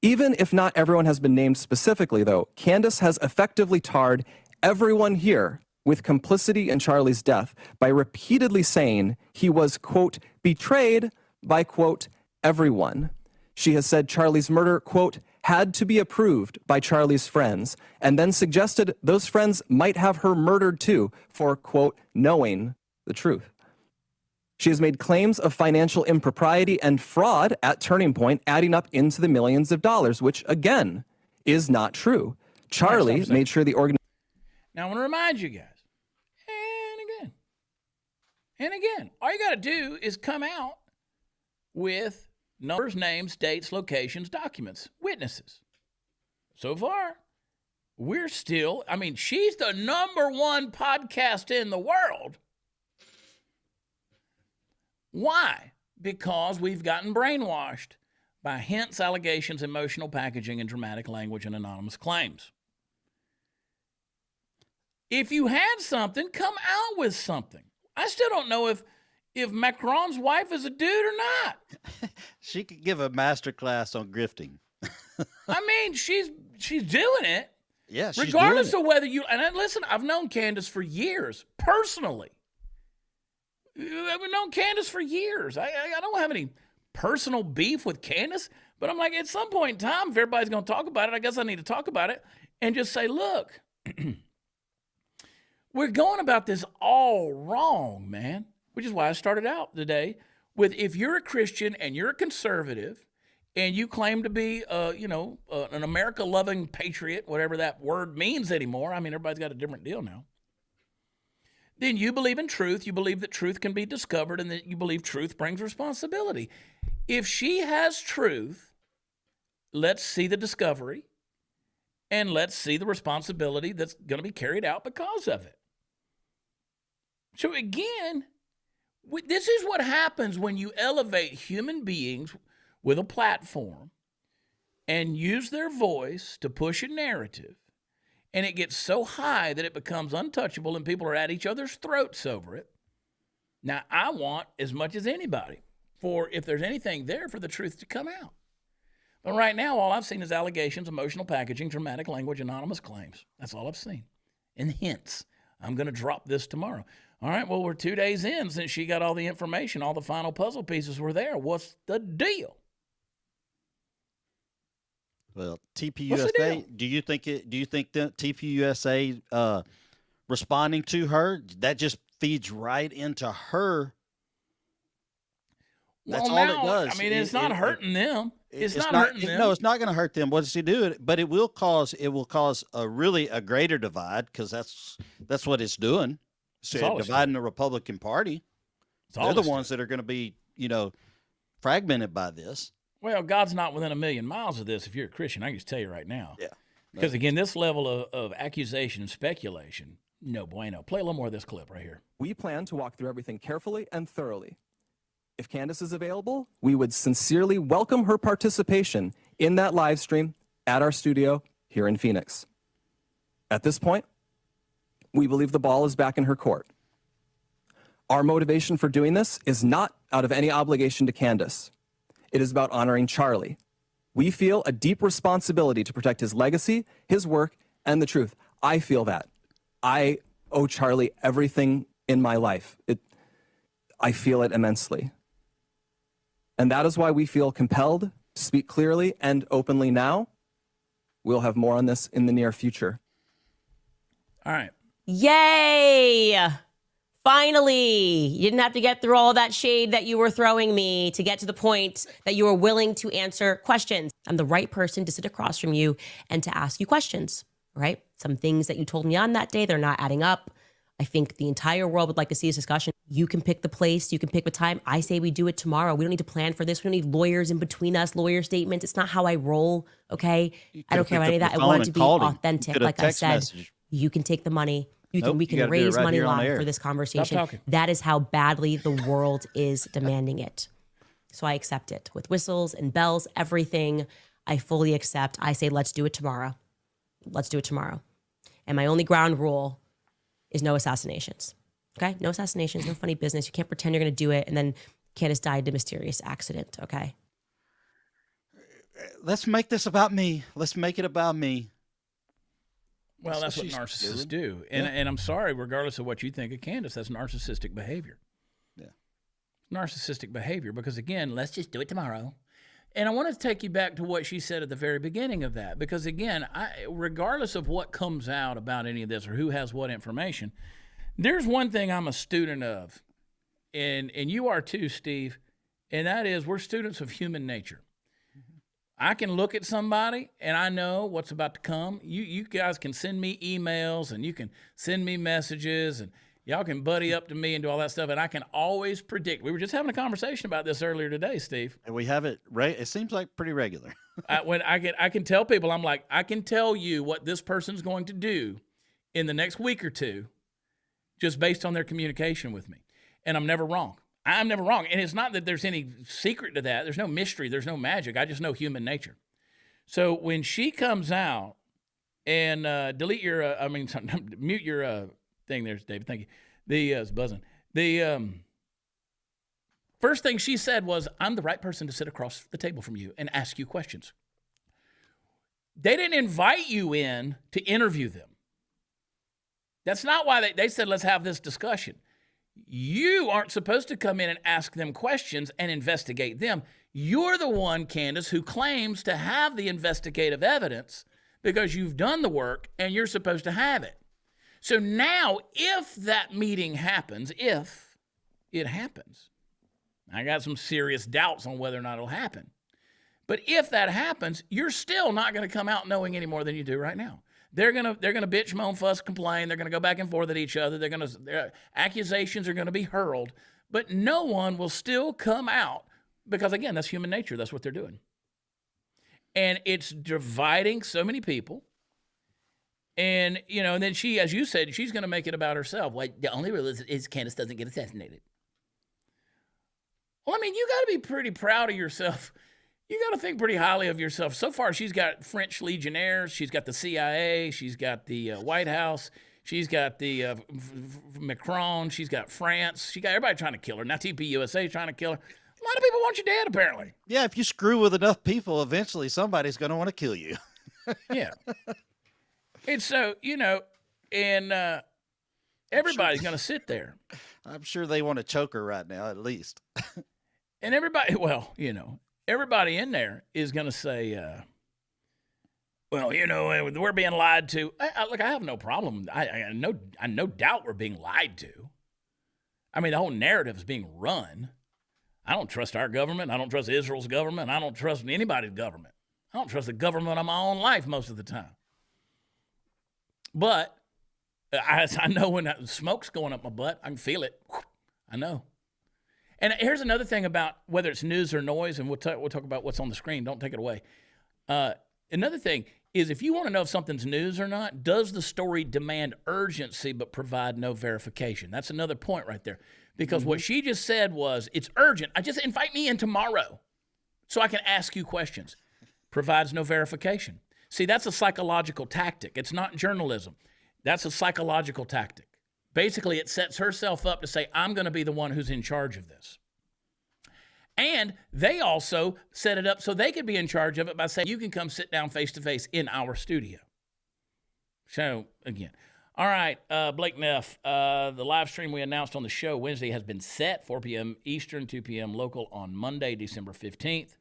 Even if not everyone has been named specifically, though, Candace has effectively tarred everyone here with complicity in Charlie's death by repeatedly saying he was, quote, betrayed by, quote, everyone. She has said Charlie's murder, quote, had to be approved by Charlie's friends, and then suggested those friends might have her murdered too for, quote, knowing the truth. She has made claims of financial impropriety and fraud at Turning Point, adding up into the millions of dollars, which, again, is not true. Charlie made sure the organization... Now, I want to remind you guys, and again, all you got to do is come out with numbers, names, dates, locations, documents, witnesses. So far, we're still, I mean, she's the #1 podcast in the world. Why? Because we've gotten brainwashed by hints, allegations, emotional packaging, and dramatic language and anonymous claims. If you had something, come out with something. I still don't know if Macron's wife is a dude or not. She could give a master class on grifting. I mean, she's doing it. Yeah, she's regardless doing of whether you, and listen, I've known Candace for years, personally. I've known Candace for years. I don't have any personal beef with Candace, but I'm like, at some point in time, if everybody's going to talk about it, I guess I need to talk about it and just say, look, we're going about this all wrong, man, which is why I started out today with, if you're a Christian and you're a conservative and you claim to be, an America-loving patriot, whatever that word means anymore. I mean, everybody's got a different deal now. Then you believe in truth. You believe that truth can be discovered and that you believe truth brings responsibility. If she has truth, let's see the discovery and let's see the responsibility that's going to be carried out because of it. So again, this is what happens when you elevate human beings with a platform and use their voice to push a narrative, and it gets so high that it becomes untouchable and people are at each other's throats over it. Now, I want, as much as anybody, for if there's anything there, for the truth to come out. But right now, all I've seen is allegations, emotional packaging, dramatic language, anonymous claims. That's all I've seen. And hints. I'm going to drop this tomorrow. All right, well, we're 2 days in since she got all the information. All the final puzzle pieces were there. What's the deal? Well, TPUSA, do you think that TPUSA responding to her, that just feeds right into her? That's all it does. I mean, it's not hurting them. It's not hurting them. No, it's not going to hurt them. What does he do? But it will cause a greater divide, because that's what it's doing. So dividing the Republican Party. They're the ones that are going to be, fragmented by this. Well, God's not within a million miles of this if you're a Christian. I can just tell you right now. Yeah. Because, again, this level of accusation and speculation, no bueno. Play a little more of this clip right here. We plan to walk through everything carefully and thoroughly. If Candace is available, we would sincerely welcome her participation in that live stream at our studio here in Phoenix. At this point, we believe the ball is back in her court. Our motivation for doing this is not out of any obligation to Candace. It is about honoring Charlie. We feel a deep responsibility to protect his legacy, his work, and the truth. I feel that. I owe Charlie everything in my life. I feel it immensely. And that is why we feel compelled to speak clearly and openly now. We'll have more on this in the near future. All right. Yay! Finally, you didn't have to get through all that shade that you were throwing me to get to the point that you were willing to answer questions. I'm the right person to sit across from you and to ask you questions, right? Some things that you told me on that day, they're not adding up. I think the entire world would like to see this discussion. You can pick the place, you can pick the time. I say we do it tomorrow. We don't need to plan for this. We don't need lawyers in between us, lawyer statements. It's not how I roll, okay? I don't care about any of that. I want it to be authentic. Like I said, you can take the money. We can raise money live for this conversation. That is how badly the world is demanding it. So I accept it with whistles and bells, everything. I fully accept. I say, let's do it tomorrow. Let's do it tomorrow. And my only ground rule is no assassinations. Okay? No assassinations, no funny business. You can't pretend you're going to do it and then Candace died in a mysterious accident. Okay? Let's make this about me. Let's make it about me. Well, that's what narcissists do. And I'm sorry, regardless of what you think of Candace, that's narcissistic behavior. Yeah. Narcissistic behavior because, again, let's just do it tomorrow. And I want to take you back to what she said at the very beginning of that because, again, regardless of what comes out about any of this or who has what information, there's one thing I'm a student of, and you are too, Steve, and that is we're students of human nature. I can look at somebody and I know what's about to come. You guys can send me emails and you can send me messages Y'all can buddy up to me and do all that stuff, and I can always predict. We were just having a conversation about this earlier today, Steve. And we have it it seems like pretty regular. When I can tell people, I'm like, I can tell you what this person's going to do in the next week or two just based on their communication with me. And I'm never wrong. I'm never wrong. And it's not that there's any secret to that. There's no mystery. There's no magic. I just know human nature. So when she comes out and mute your thing there, David. Thank you. It's buzzing. The first thing she said was, I'm the right person to sit across the table from you and ask you questions. They didn't invite you in to interview them. That's not why they said, let's have this discussion. You aren't supposed to come in and ask them questions and investigate them. You're the one, Candace, who claims to have the investigative evidence because you've done the work and you're supposed to have it. So now, if that meeting happens, if it happens, I got some serious doubts on whether or not it'll happen. But if that happens, you're still not going to come out knowing any more than you do right now. They're gonna bitch, moan, fuss, complain. They're gonna go back and forth at each other. Their accusations are gonna be hurled, but no one will still come out because, again, that's human nature. That's what they're doing, and it's dividing so many people. And and then she, as you said, she's gonna make it about herself. Like, the only rule is Candace doesn't get assassinated. Well, I mean, you got to be pretty proud of yourself. You got to think pretty highly of yourself. So far, she's got French legionnaires. She's got the CIA. She's got the White House. She's got the Macron. She's got France. She got everybody trying to kill her. Now TPUSA trying to kill her. A lot of people want you dead, apparently. Yeah, if you screw with enough people, eventually somebody's going to want to kill you. Yeah. And so, and everybody's going to sit there. I'm sure they want to choke her right now, at least. And everybody, everybody in there is going to say, we're being lied to. Look, I have no problem. I no doubt we're being lied to. I mean, the whole narrative is being run. I don't trust our government. I don't trust Israel's government. I don't trust anybody's government. I don't trust the government of my own life most of the time. But I know when smoke's going up my butt, I can feel it. I know. And here's another thing about whether it's news or noise, and we'll talk about what's on the screen. Don't take it away. Another thing is, if you want to know if something's news or not, does the story demand urgency but provide no verification? That's another point right there. Because what she just said was, it's urgent. Just invite me in tomorrow so I can ask you questions. Provides no verification. See, that's a psychological tactic. It's not journalism. That's a psychological tactic. Basically, it sets herself up to say, I'm going to be the one who's in charge of this. And they also set it up so they could be in charge of it by saying, you can come sit down face-to-face in our studio. So, again. All right, Blake Neff, the live stream we announced on the show Wednesday has been set, 4 p.m. Eastern, 2 p.m. local on Monday, December 15th.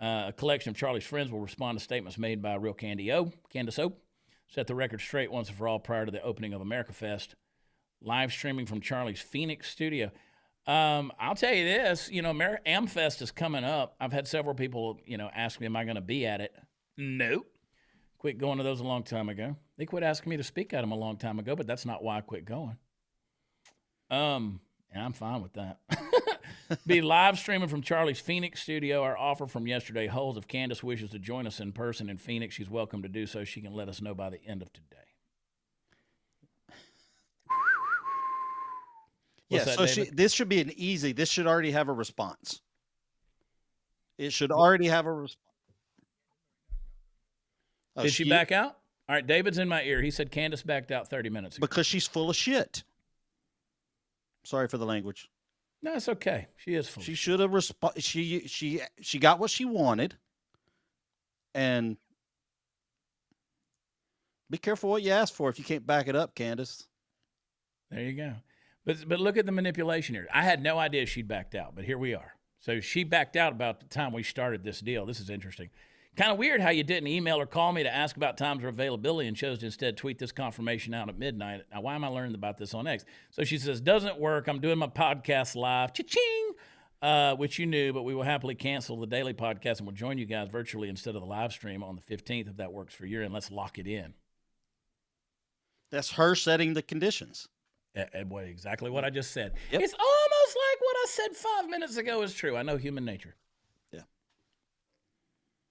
A collection of Charlie's friends will respond to statements made by real Candace O. Set the record straight once and for all prior to the opening of America Fest. Live streaming from Charlie's Phoenix studio. I'll tell you this, AmFest is coming up. I've had several people, ask me, am I going to be at it? Nope. Quit going to those a long time ago. They quit asking me to speak at them a long time ago, but that's not why I quit going. And I'm fine with that. Be live streaming from Charlie's Phoenix studio. Our offer from yesterday holds. If Candace wishes to join us in person in Phoenix, she's welcome to do so. She can let us know by the end of today. Yeah, so this should be this should already have a response. It should already have a response. Did she back out? All right, David's in my ear. He said Candace backed out 30 minutes ago. Because she's full of shit. Sorry for the language. No, it's okay. She is full. She should have she got what she wanted. And be careful what you ask for if you can't back it up, Candace. There you go. But look at the manipulation here. I had no idea she'd backed out, but here we are. So she backed out about the time we started this deal. This is interesting. Kind of weird how you didn't email or call me to ask about times or availability and chose to instead tweet this confirmation out at midnight. Now, why am I learning about this on X? So she says, doesn't work. I'm doing my podcast live. Cha-ching! Which you knew, but we will happily cancel the daily podcast and we'll join you guys virtually instead of the live stream on the 15th if that works for you. And let's lock it in. That's her setting the conditions. Exactly what I just said. Yep. It's almost like what I said 5 minutes ago is true. I know human nature. Yeah.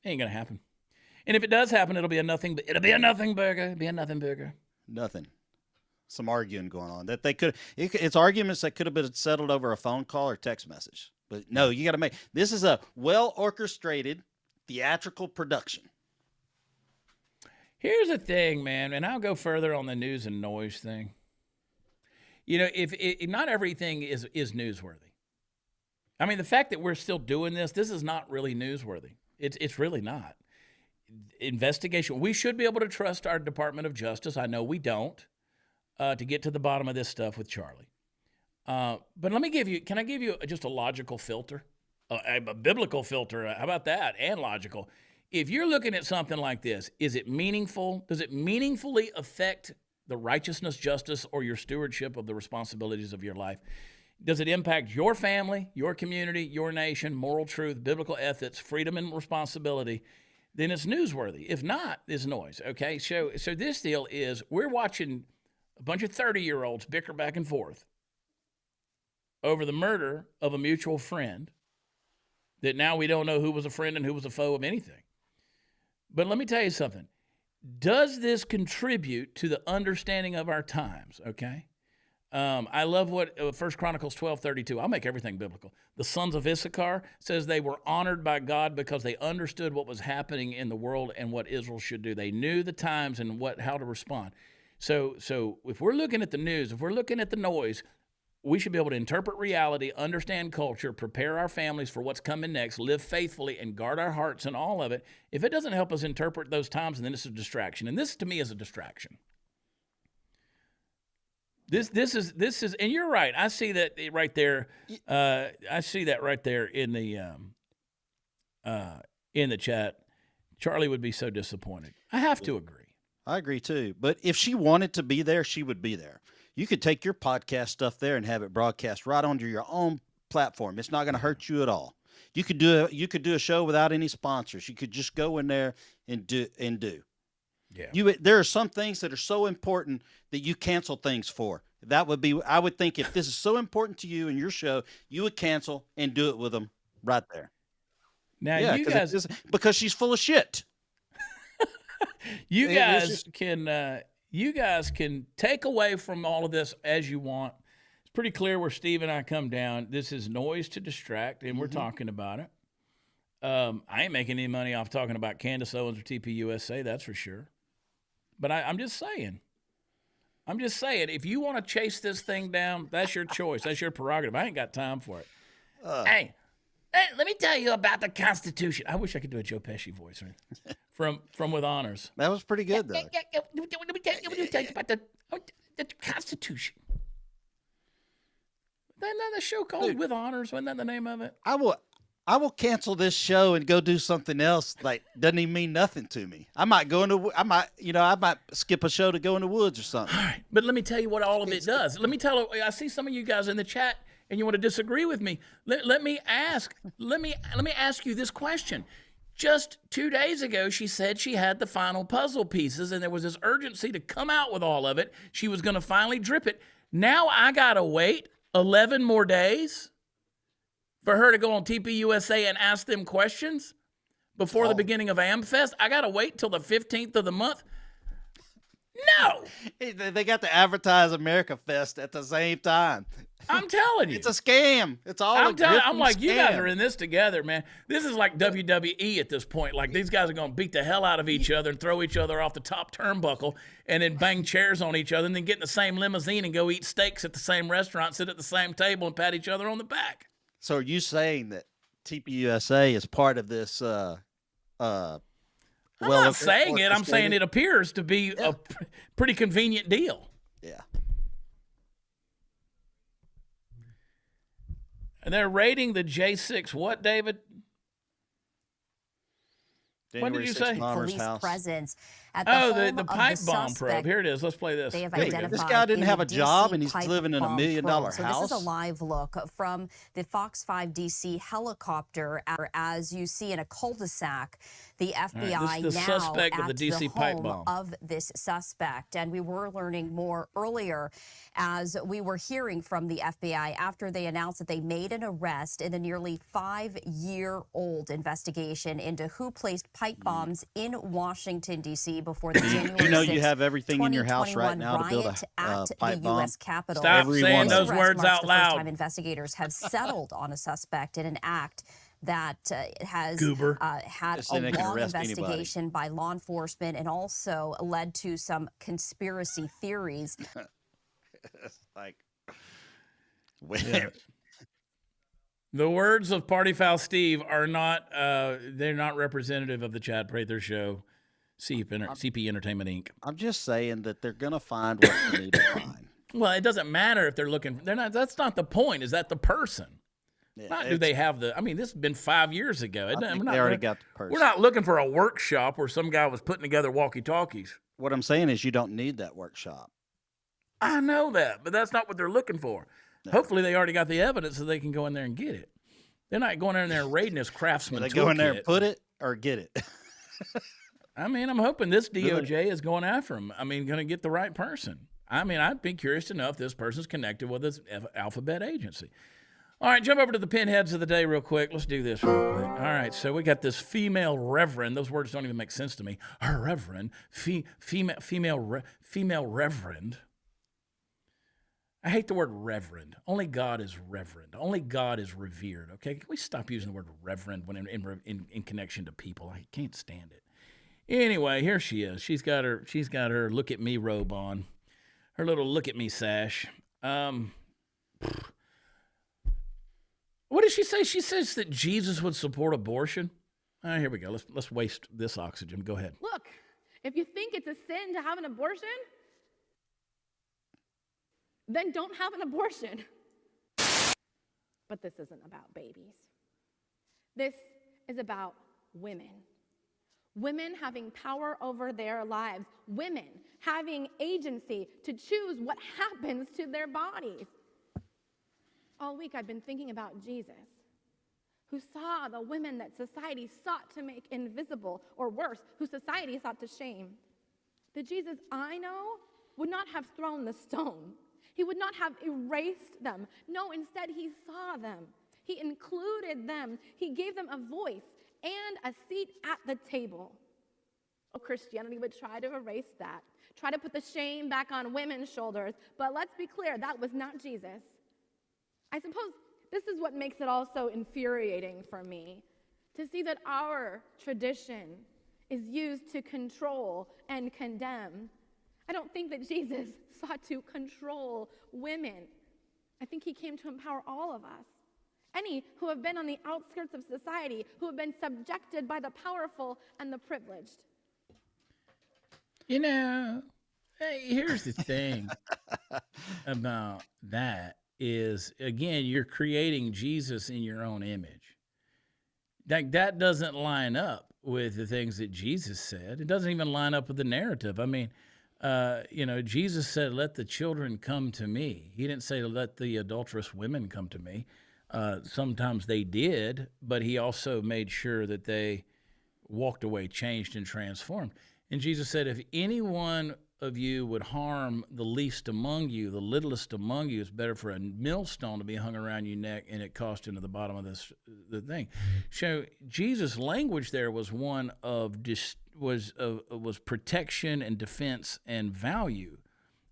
Ain't going to happen. And if it does happen, it'll be a nothing burger. It'll be a nothing burger. Nothing. Some arguing going on that they could. It's arguments that could have been settled over a phone call or text message. But no, you got to make this is a well orchestrated theatrical production. Here's the thing, man, and I'll go further on the news and noise thing. You know, if not everything is newsworthy. I mean, the fact that we're still doing this is not really newsworthy. It's really not. Investigation. We should be able to trust our Department of Justice. I know we don't. To get to the bottom of this stuff with Charlie. But can I give you just a logical filter? A biblical filter, how about that? And logical. If you're looking at something like this, is it meaningful? Does it meaningfully affect the righteousness, justice, or your stewardship of the responsibilities of your life? Does it impact your family, your community, your nation, moral truth, biblical ethics, freedom and responsibility? Then it's newsworthy. If not, it's noise, okay? So this deal is we're watching a bunch of 30-year-olds bicker back and forth over the murder of a mutual friend that now we don't know who was a friend and who was a foe of anything. But let me tell you something. Does this contribute to the understanding of our times, okay? I love what 1 Chronicles 12:32. I'll make everything biblical. The sons of Issachar says they were honored by God because they understood what was happening in the world and what Israel should do. They knew the times and how to respond. So if we're looking at the news, if we're looking at the noise, we should be able to interpret reality, understand culture, prepare our families for what's coming next, live faithfully, and guard our hearts and all of it. If it doesn't help us interpret those times, then it's a distraction. And this, to me, is a distraction. This is, and you're right. I see that right there. I see that right there in the chat. Charlie would be so disappointed. I have to agree. I agree too. But if she wanted to be there, she would be there. You could take your podcast stuff there and have it broadcast right onto your own platform. It's not going to hurt you at all. You could do a show without any sponsors. You could just go in there and do. Yeah. There are some things that are so important that you cancel things for. That would be. I would think if this is so important to you and your show, you would cancel and do it with them right there. Now you guys, because she's full of shit. You guys can take away from all of this as you want. It's pretty clear where Steve and I come down. This is noise to distract, and we're talking about it. I ain't making any money off talking about Candace, Owens, or TPUSA, that's for sure. But I'm just saying. If you want to chase this thing down, that's your choice. That's your prerogative. I ain't got time for it. Hey, let me tell you about the Constitution. I wish I could do a Joe Pesci voice, right? From With Honors. That was pretty good, though. Let me tell you about the Constitution. Isn't that the show called With Honors? Wasn't that the name of it? I will cancel this show and go do something else. Like doesn't even mean nothing to me. I might skip a show to go in the woods or something. All right, but let me tell you what all of it does. I see some of you guys in the chat and you want to disagree with me. Let me ask you this question. Just 2 days ago, she said she had the final puzzle pieces, and there was this urgency to come out with all of it. She was going to finally drip it. Now I got to wait 11 more days for her to go on TPUSA and ask them questions before the beginning of AmFest. I got to wait till the 15th of the month. No. They got to advertise America Fest at the same time. I'm telling you. It's a scam. It's all I'm like, you guys scam. are in this together, man. This is like WWE at this point. Like, these guys are going to beat the hell out of each other and throw each other off the top turnbuckle and then bang chairs on each other and then get in the same limousine and go eat steaks at the same restaurant, sit at the same table and pat each other on the back. So are you saying that TPUSA is part of this I'm not saying it. I'm saying it appears to be a pretty convenient deal. Yeah. And they're rating the J6 what, David? January What did you 6th say? Police presence at the home the of pipe the bomb suspect. probe. Here it is. Let's play this. They have Wait, identified this guy didn't in have the a job DC and he's pipe living in a $1 bomb million probe. house. So this is a live look from the Fox 5 DC helicopter as you see in a cul-de-sac. The FBI Right, this is the now suspect of at the DC pipe home bomb. of this suspect. And we were learning more earlier as we were hearing from the FBI after they announced that they made an arrest in the nearly 5-year-old investigation into who placed pipe bombs in Washington, D.C. before the January You know 6th, you have everything in your house right 2021 now to build riot a at pipe the bomb. U.S. Capitol. Stop Every saying one of those them. words Marks out the first loud. time investigators have settled on a suspect in an act that has Goober. had Just saying a they can long arrest anybody. investigation by law enforcement and also led to some conspiracy theories. Like, Yeah. The words of Party Foul Steve are not, they're not representative of the Chad Prather Show, CP Entertainment, Inc. I'm just saying that they're going to find what they need to find. Well, it doesn't matter if they're looking, they're not, that's not the point. Is that the person? Yeah, Not do they have the, I mean, this has been 5 years ago. I think they already got the person. We're not looking for a workshop where some guy was putting together walkie-talkies. What I'm saying is you don't need that workshop. I know that, but that's not what they're looking for. No. Hopefully they already got the evidence so they can go in there and get it. They're not going in there and raiding this craftsman They go in there and toolkit. put it or get it. I mean, I'm hoping this DOJ is going after him. I mean, going to get the right person. I mean, I'd be curious to know if this person's connected with this alphabet agency. All right, jump over to the pinheads of the day real quick. Let's do this real quick. All right, so we got this female reverend. Those words don't even make sense to me. Her reverend, female reverend. I hate the word reverend. Only God is reverend. Only God is revered. Okay, can we stop using the word reverend when in connection to people? I can't stand it. Anyway, here she is. She's got her look at me robe on, her little look at me sash. What did she say? She says that Jesus would support abortion. Here we go. Let's waste this oxygen. Go ahead. Look, if you think it's a sin to have an abortion, then don't have an abortion. But this isn't about babies. This is about women. Women having power over their lives. Women having agency to choose what happens to their bodies. All week I've been thinking about Jesus, who saw the women that society sought to make invisible, or worse, who society sought to shame. The Jesus I know would not have thrown the stone. He would not have erased them. No, instead he saw them. He included them. He gave them a voice and a seat at the table. Christianity would try to erase that, try to put the shame back on women's shoulders, but let's be clear, that was not Jesus. I suppose this is what makes it all so infuriating for me, to see that our tradition is used to control and condemn. I don't think that Jesus sought to control women. I think he came to empower all of us. Any who have been on the outskirts of society, who have been subjected by the powerful and the privileged. You know, hey, here's the thing about that is, again, you're creating Jesus in your own image. Like, that doesn't line up with the things that Jesus said. It doesn't even line up with the narrative. I mean, Jesus said, let the children come to me. He didn't say, let the adulterous women come to me. Sometimes they did, but he also made sure that they walked away changed and transformed. And Jesus said, if any one of you would harm the least among you, the littlest among you, it's better for a millstone to be hung around your neck and it cast into the bottom of the thing. So Jesus' language there was one of was protection and defense and value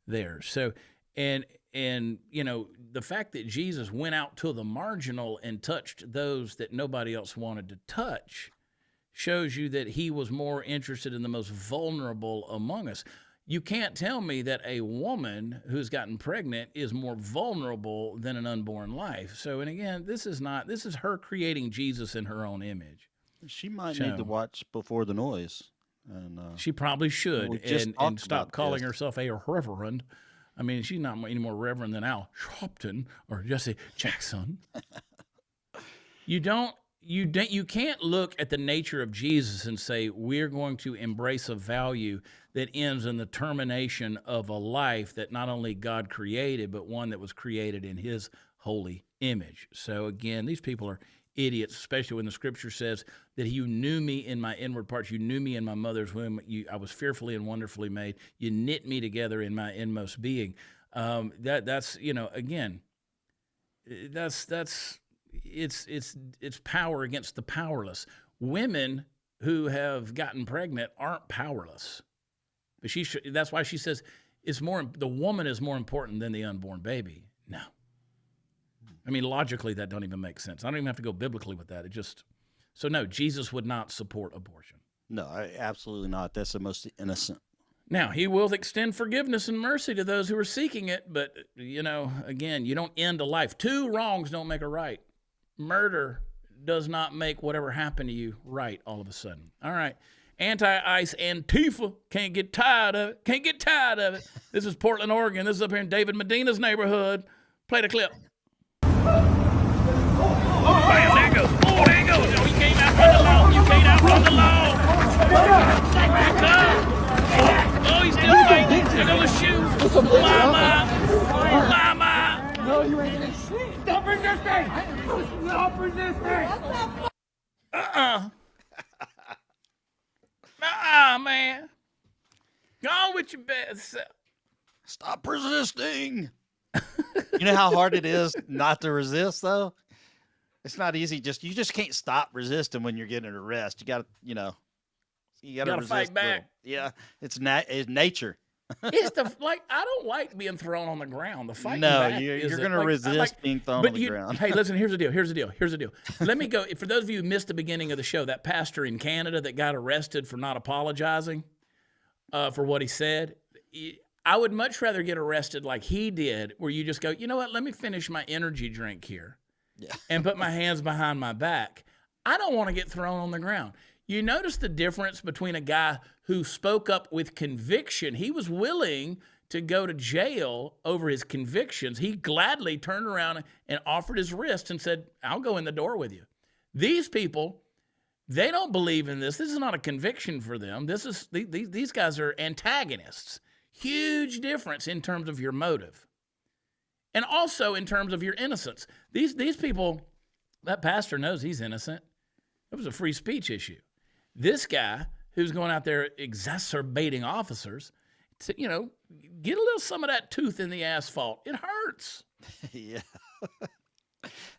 there. So and the fact that Jesus went out to the marginal and touched those that nobody else wanted to touch shows you that he was more interested in the most vulnerable among us. You can't tell me that a woman who's gotten pregnant is more vulnerable than an unborn life. So, and again, this is her creating Jesus in her own image. She might need to watch Before the Noise. And she probably should, and stop calling herself a reverend. I mean, she's not any more reverend than Al Sharpton or Jesse Jackson. You don't you can't look at the nature of Jesus and say we're going to embrace a value that ends in the termination of a life that not only God created, but one that was created in his holy image. So again, these people are idiots, especially when the scripture says that you knew me in my inward parts. You knew me in my mother's womb. I was fearfully and wonderfully made. You knit me together in my inmost being. That's again, it's power against the powerless. Women who have gotten pregnant aren't powerless, but that's why she says the woman is more important than the unborn baby. No. I mean, logically, that don't even make sense. I don't even have to go biblically with that. So no, Jesus would not support abortion. No, absolutely not. That's the most innocent. Now, he will extend forgiveness and mercy to those who are seeking it, but, again, you don't end a life. 2 wrongs don't make a right. Murder does not make whatever happened to you right all of a sudden. All right. Anti-ICE Antifa can't get tired of it. This is Portland, Oregon. This is up here in David Medina's neighborhood. Play the clip. Bam, there it goes. Oh, there it goes. Oh, you can't outrun the law. Here it comes. Oh, he's still fighting. There goes the shoe. Mama. No, you ain't gonna shit. Stop resisting. Stop resisting. Man. Go on with your bad self. Stop resisting. You know how hard it is not to resist, though? It's not easy. You just can't stop resisting when you're getting arrested. You got to, you got to fight back. Yeah, it's nature. It's I don't like being thrown on the ground. The fight. No, you're going to resist being thrown on the ground. Hey, listen. Here's the deal. Let me go. For those of you who missed the beginning of the show, that pastor in Canada that got arrested for not apologizing for what he said. I would much rather get arrested like he did, where you just go, you know what? Let me finish my energy drink here, and put my hands behind my back. I don't want to get thrown on the ground. You notice the difference between a guy who spoke up with conviction. He was willing to go to jail over his convictions. He gladly turned around and offered his wrist and said, I'll go in the door with you. These people, they don't believe in this. This is not a conviction for them. These guys are antagonists. Huge difference in terms of your motive. And also in terms of your innocence. These people, that pastor knows he's innocent. It was a free speech issue. This guy who's going out there exacerbating officers, get a little some of that tooth in the asphalt. It hurts. Yeah.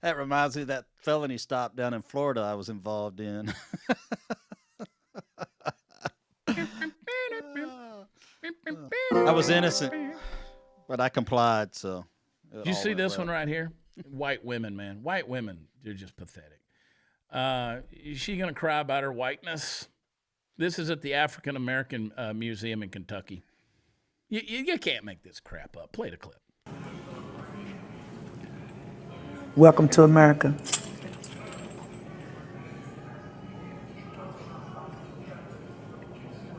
That reminds me of that felony stop down in Florida I was involved in. I was innocent, but I complied, so. Did you see this one right here? White women, man. White women, they're just pathetic. Is she going to cry about her whiteness? This is at the African American Museum in Kentucky. You can't make this crap up. Play the clip. Welcome to America.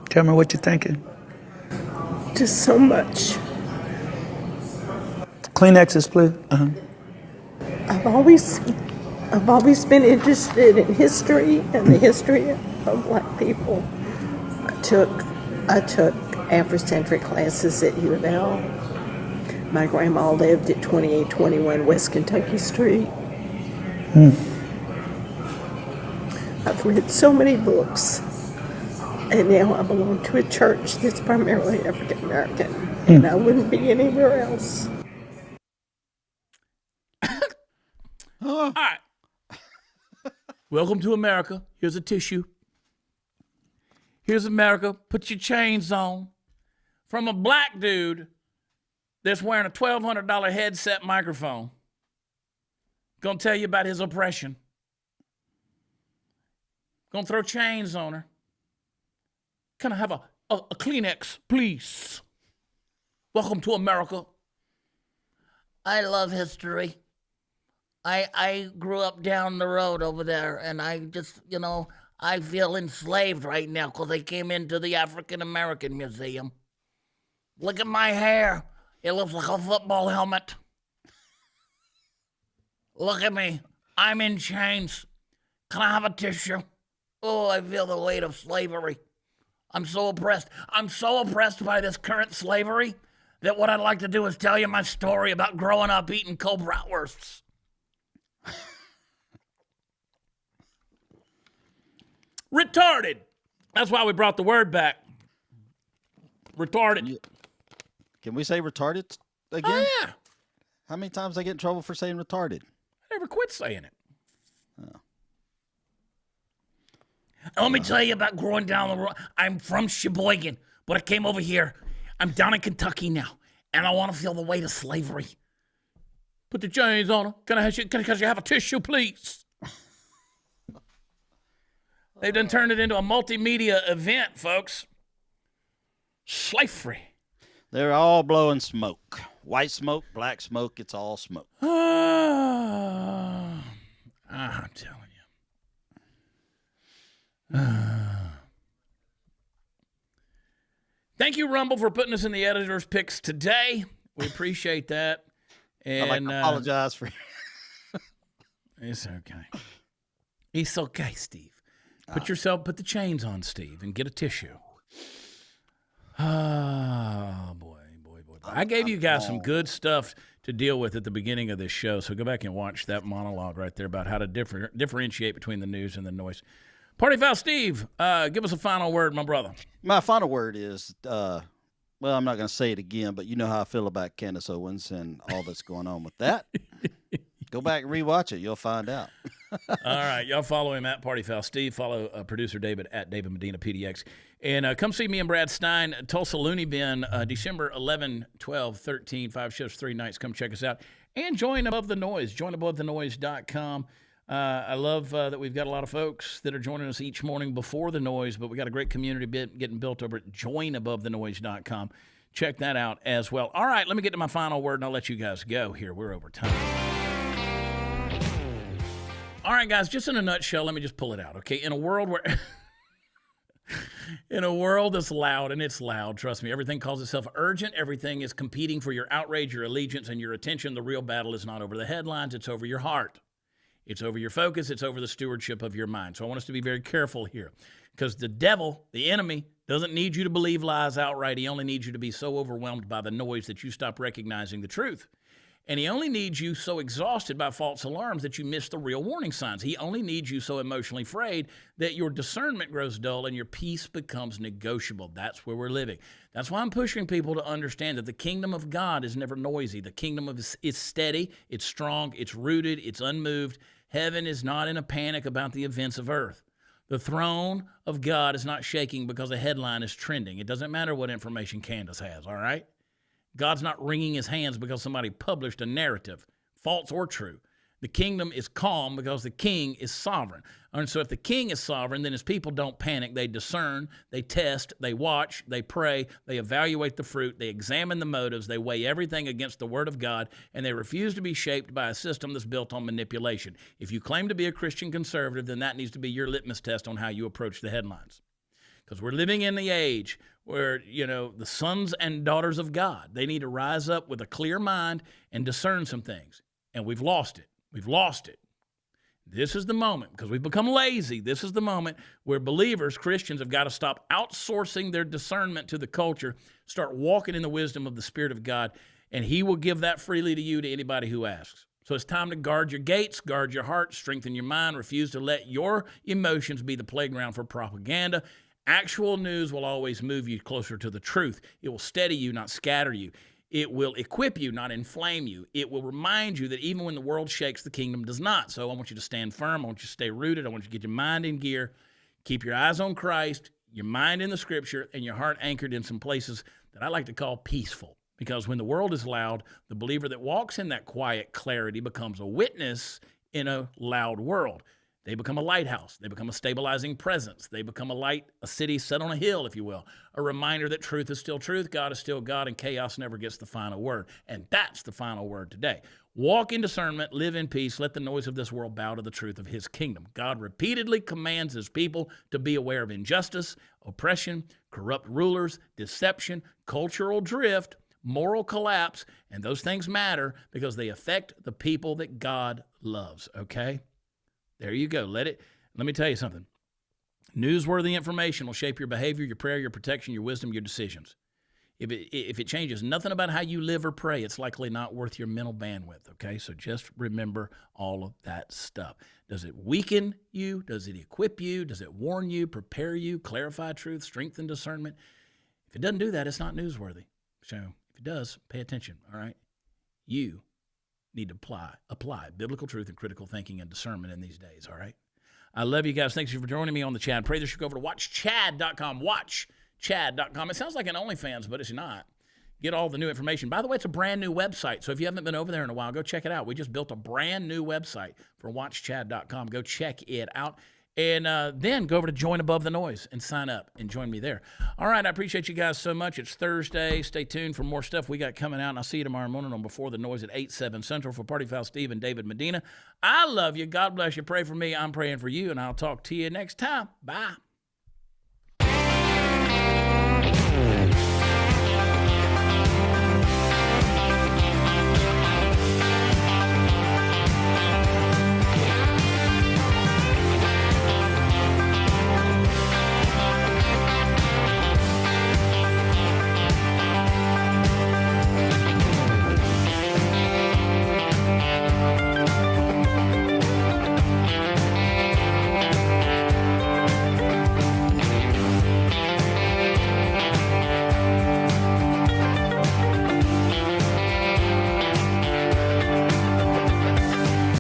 Tell me what you're thinking. Just so much. Kleenexes, please. I've always been interested in history and the history of Black people. I took Afrocentric classes at U of L. My grandma lived at 2821 West Kentucky Street. I've read so many books, and now I belong to a church that's primarily African American, and I wouldn't be anywhere else. All right. Welcome to America. Here's a tissue. Here's America. Put your chains on. From a black dude that's wearing a $1,200 headset microphone. Gonna tell you about his oppression. Gonna throw chains on her. Can I have a Kleenex, please? Welcome to America. I love history. I grew up down the road over there, and I just, I feel enslaved right now because I came into the African American Museum. Look at my hair. It looks like a football helmet. Look at me. I'm in chains Can I have a tissue? Oh, I feel the weight of slavery. I'm so oppressed. I'm so oppressed by this current slavery that what I'd like to do is tell you my story about growing up eating cold bratwursts. Retarded. That's why we brought the word back. Retarded. Can we say retarded again? Oh, yeah. How many times I get in trouble for saying retarded? I never quit saying it. Oh. Let me tell you about growing down the road. I'm from Sheboygan, but I came over here. I'm down in Kentucky now, and I want to feel the weight of slavery. Put the chains on her. Can I have a tissue, please? They've done turned it into a multimedia event, folks. Slavery. They're all blowing smoke. White smoke, black smoke, it's all smoke. I'm telling you. Thank you, Rumble, for putting us in the editor's picks today. We appreciate that. And I'd like to apologize for It's okay. It's okay, Steve. Put the chains on, Steve, and get a tissue. Oh, boy. I gave you guys some good stuff to deal with at the beginning of this show, so go back and watch that monologue right there about how to differentiate between the news and the noise. Party Foul Steve, give us a final word, my brother. My final word is, well, I'm not going to say it again, but you know how I feel about Candace Owens and all that's going on with that. Go back and rewatch it. You'll find out. All right. Y'all follow him at Party Foul Steve. Follow producer David at David Medina PDX. And come see me and Brad Stein, Tulsa Looney Bin, December 11, 12, 13, 5 shows, 3 nights. Come check us out. And join Above the Noise. JoinAboveTheNoise.com. I love that we've got a lot of folks that are joining us each morning before the noise, but we got a great community getting built over at JoinAboveTheNoise.com. Check that out as well. All right, let me get to my final word, and I'll let you guys go here. We're over time. All right, guys, just in a nutshell, let me just pull it out, okay? In a world that's loud, and it's loud, trust me, everything calls itself urgent. Everything is competing for your outrage, your allegiance, and your attention. The real battle is not over the headlines. It's over your heart. It's over your focus. It's over the stewardship of your mind. So I want us to be very careful here because the devil, the enemy, doesn't need you to believe lies outright. He only needs you to be so overwhelmed by the noise that you stop recognizing the truth. And he only needs you so exhausted by false alarms that you miss the real warning signs. He only needs you so emotionally frayed that your discernment grows dull and your peace becomes negotiable. That's where we're living. That's why I'm pushing people to understand that the kingdom of God is never noisy. The kingdom is steady, it's strong, it's rooted, it's unmoved. Heaven is not in a panic about the events of earth. The throne of God is not shaking because a headline is trending. It doesn't matter what information Candace has, all right? God's not wringing his hands because somebody published a narrative, false or true. The kingdom is calm because the king is sovereign. And so if the king is sovereign, then his people don't panic. They discern, they test, they watch, they pray, they evaluate the fruit, they examine the motives, they weigh everything against the word of God, and they refuse to be shaped by a system that's built on manipulation. If you claim to be a Christian conservative, then that needs to be your litmus test on how you approach the headlines. Because we're living in the age where, the sons and daughters of God, they need to rise up with a clear mind and discern some things. And we've lost it. We've lost it. This is the moment, because we've become lazy. This is the moment where believers, Christians, have got to stop outsourcing their discernment to the culture, start walking in the wisdom of the Spirit of God, and he will give that freely to you, to anybody who asks. So it's time to guard your gates, guard your heart, strengthen your mind, refuse to let your emotions be the playground for propaganda. Actual news will always move you closer to the truth. It will steady you, not scatter you. It will equip you, not inflame you. It will remind you that even when the world shakes, the kingdom does not. So I want you to stand firm. I want you to stay rooted. I want you to get your mind in gear. Keep your eyes on Christ, your mind in the Scripture, and your heart anchored in some places that I like to call peaceful. Because when the world is loud, the believer that walks in that quiet clarity becomes a witness in a loud world. They become a lighthouse. They become a stabilizing presence. They become a light, a city set on a hill, if you will. A reminder that truth is still truth, God is still God, and chaos never gets the final word. And that's the final word today. Walk in discernment, live in peace, let the noise of this world bow to the truth of his kingdom. God repeatedly commands his people to be aware of injustice, oppression, corrupt rulers, deception, cultural drift, moral collapse, and those things matter because they affect the people that God loves, okay? There you go. Let it. Let me tell you something. Newsworthy information will shape your behavior, your prayer, your protection, your wisdom, your decisions. If it changes nothing about how you live or pray, it's likely not worth your mental bandwidth, okay? So just remember all of that stuff. Does it weaken you? Does it equip you? Does it warn you, prepare you, clarify truth, strengthen discernment? If it doesn't do that, it's not newsworthy. So if it does, pay attention, all right? You need to apply biblical truth and critical thinking and discernment in these days, all right? I love you guys. Thanks for joining me on the Chad. Pray this you go over to watchchad.com. Watchchad.com. It sounds like an OnlyFans, but it's not. Get all the new information. By the way, it's a brand new website. So if you haven't been over there in a while, go check it out. We just built a brand new website for watchchad.com. Go check it out. And then go over to Join Above the Noise and sign up and join me there. All right, I appreciate you guys so much. It's Thursday. Stay tuned for more stuff we got coming out. And I'll see you tomorrow morning on Before the Noise at 8, 7 Central for Party Foul Steve and David Medina. I love you. God bless you. Pray for me. I'm praying for you. And I'll talk to you next time. Bye.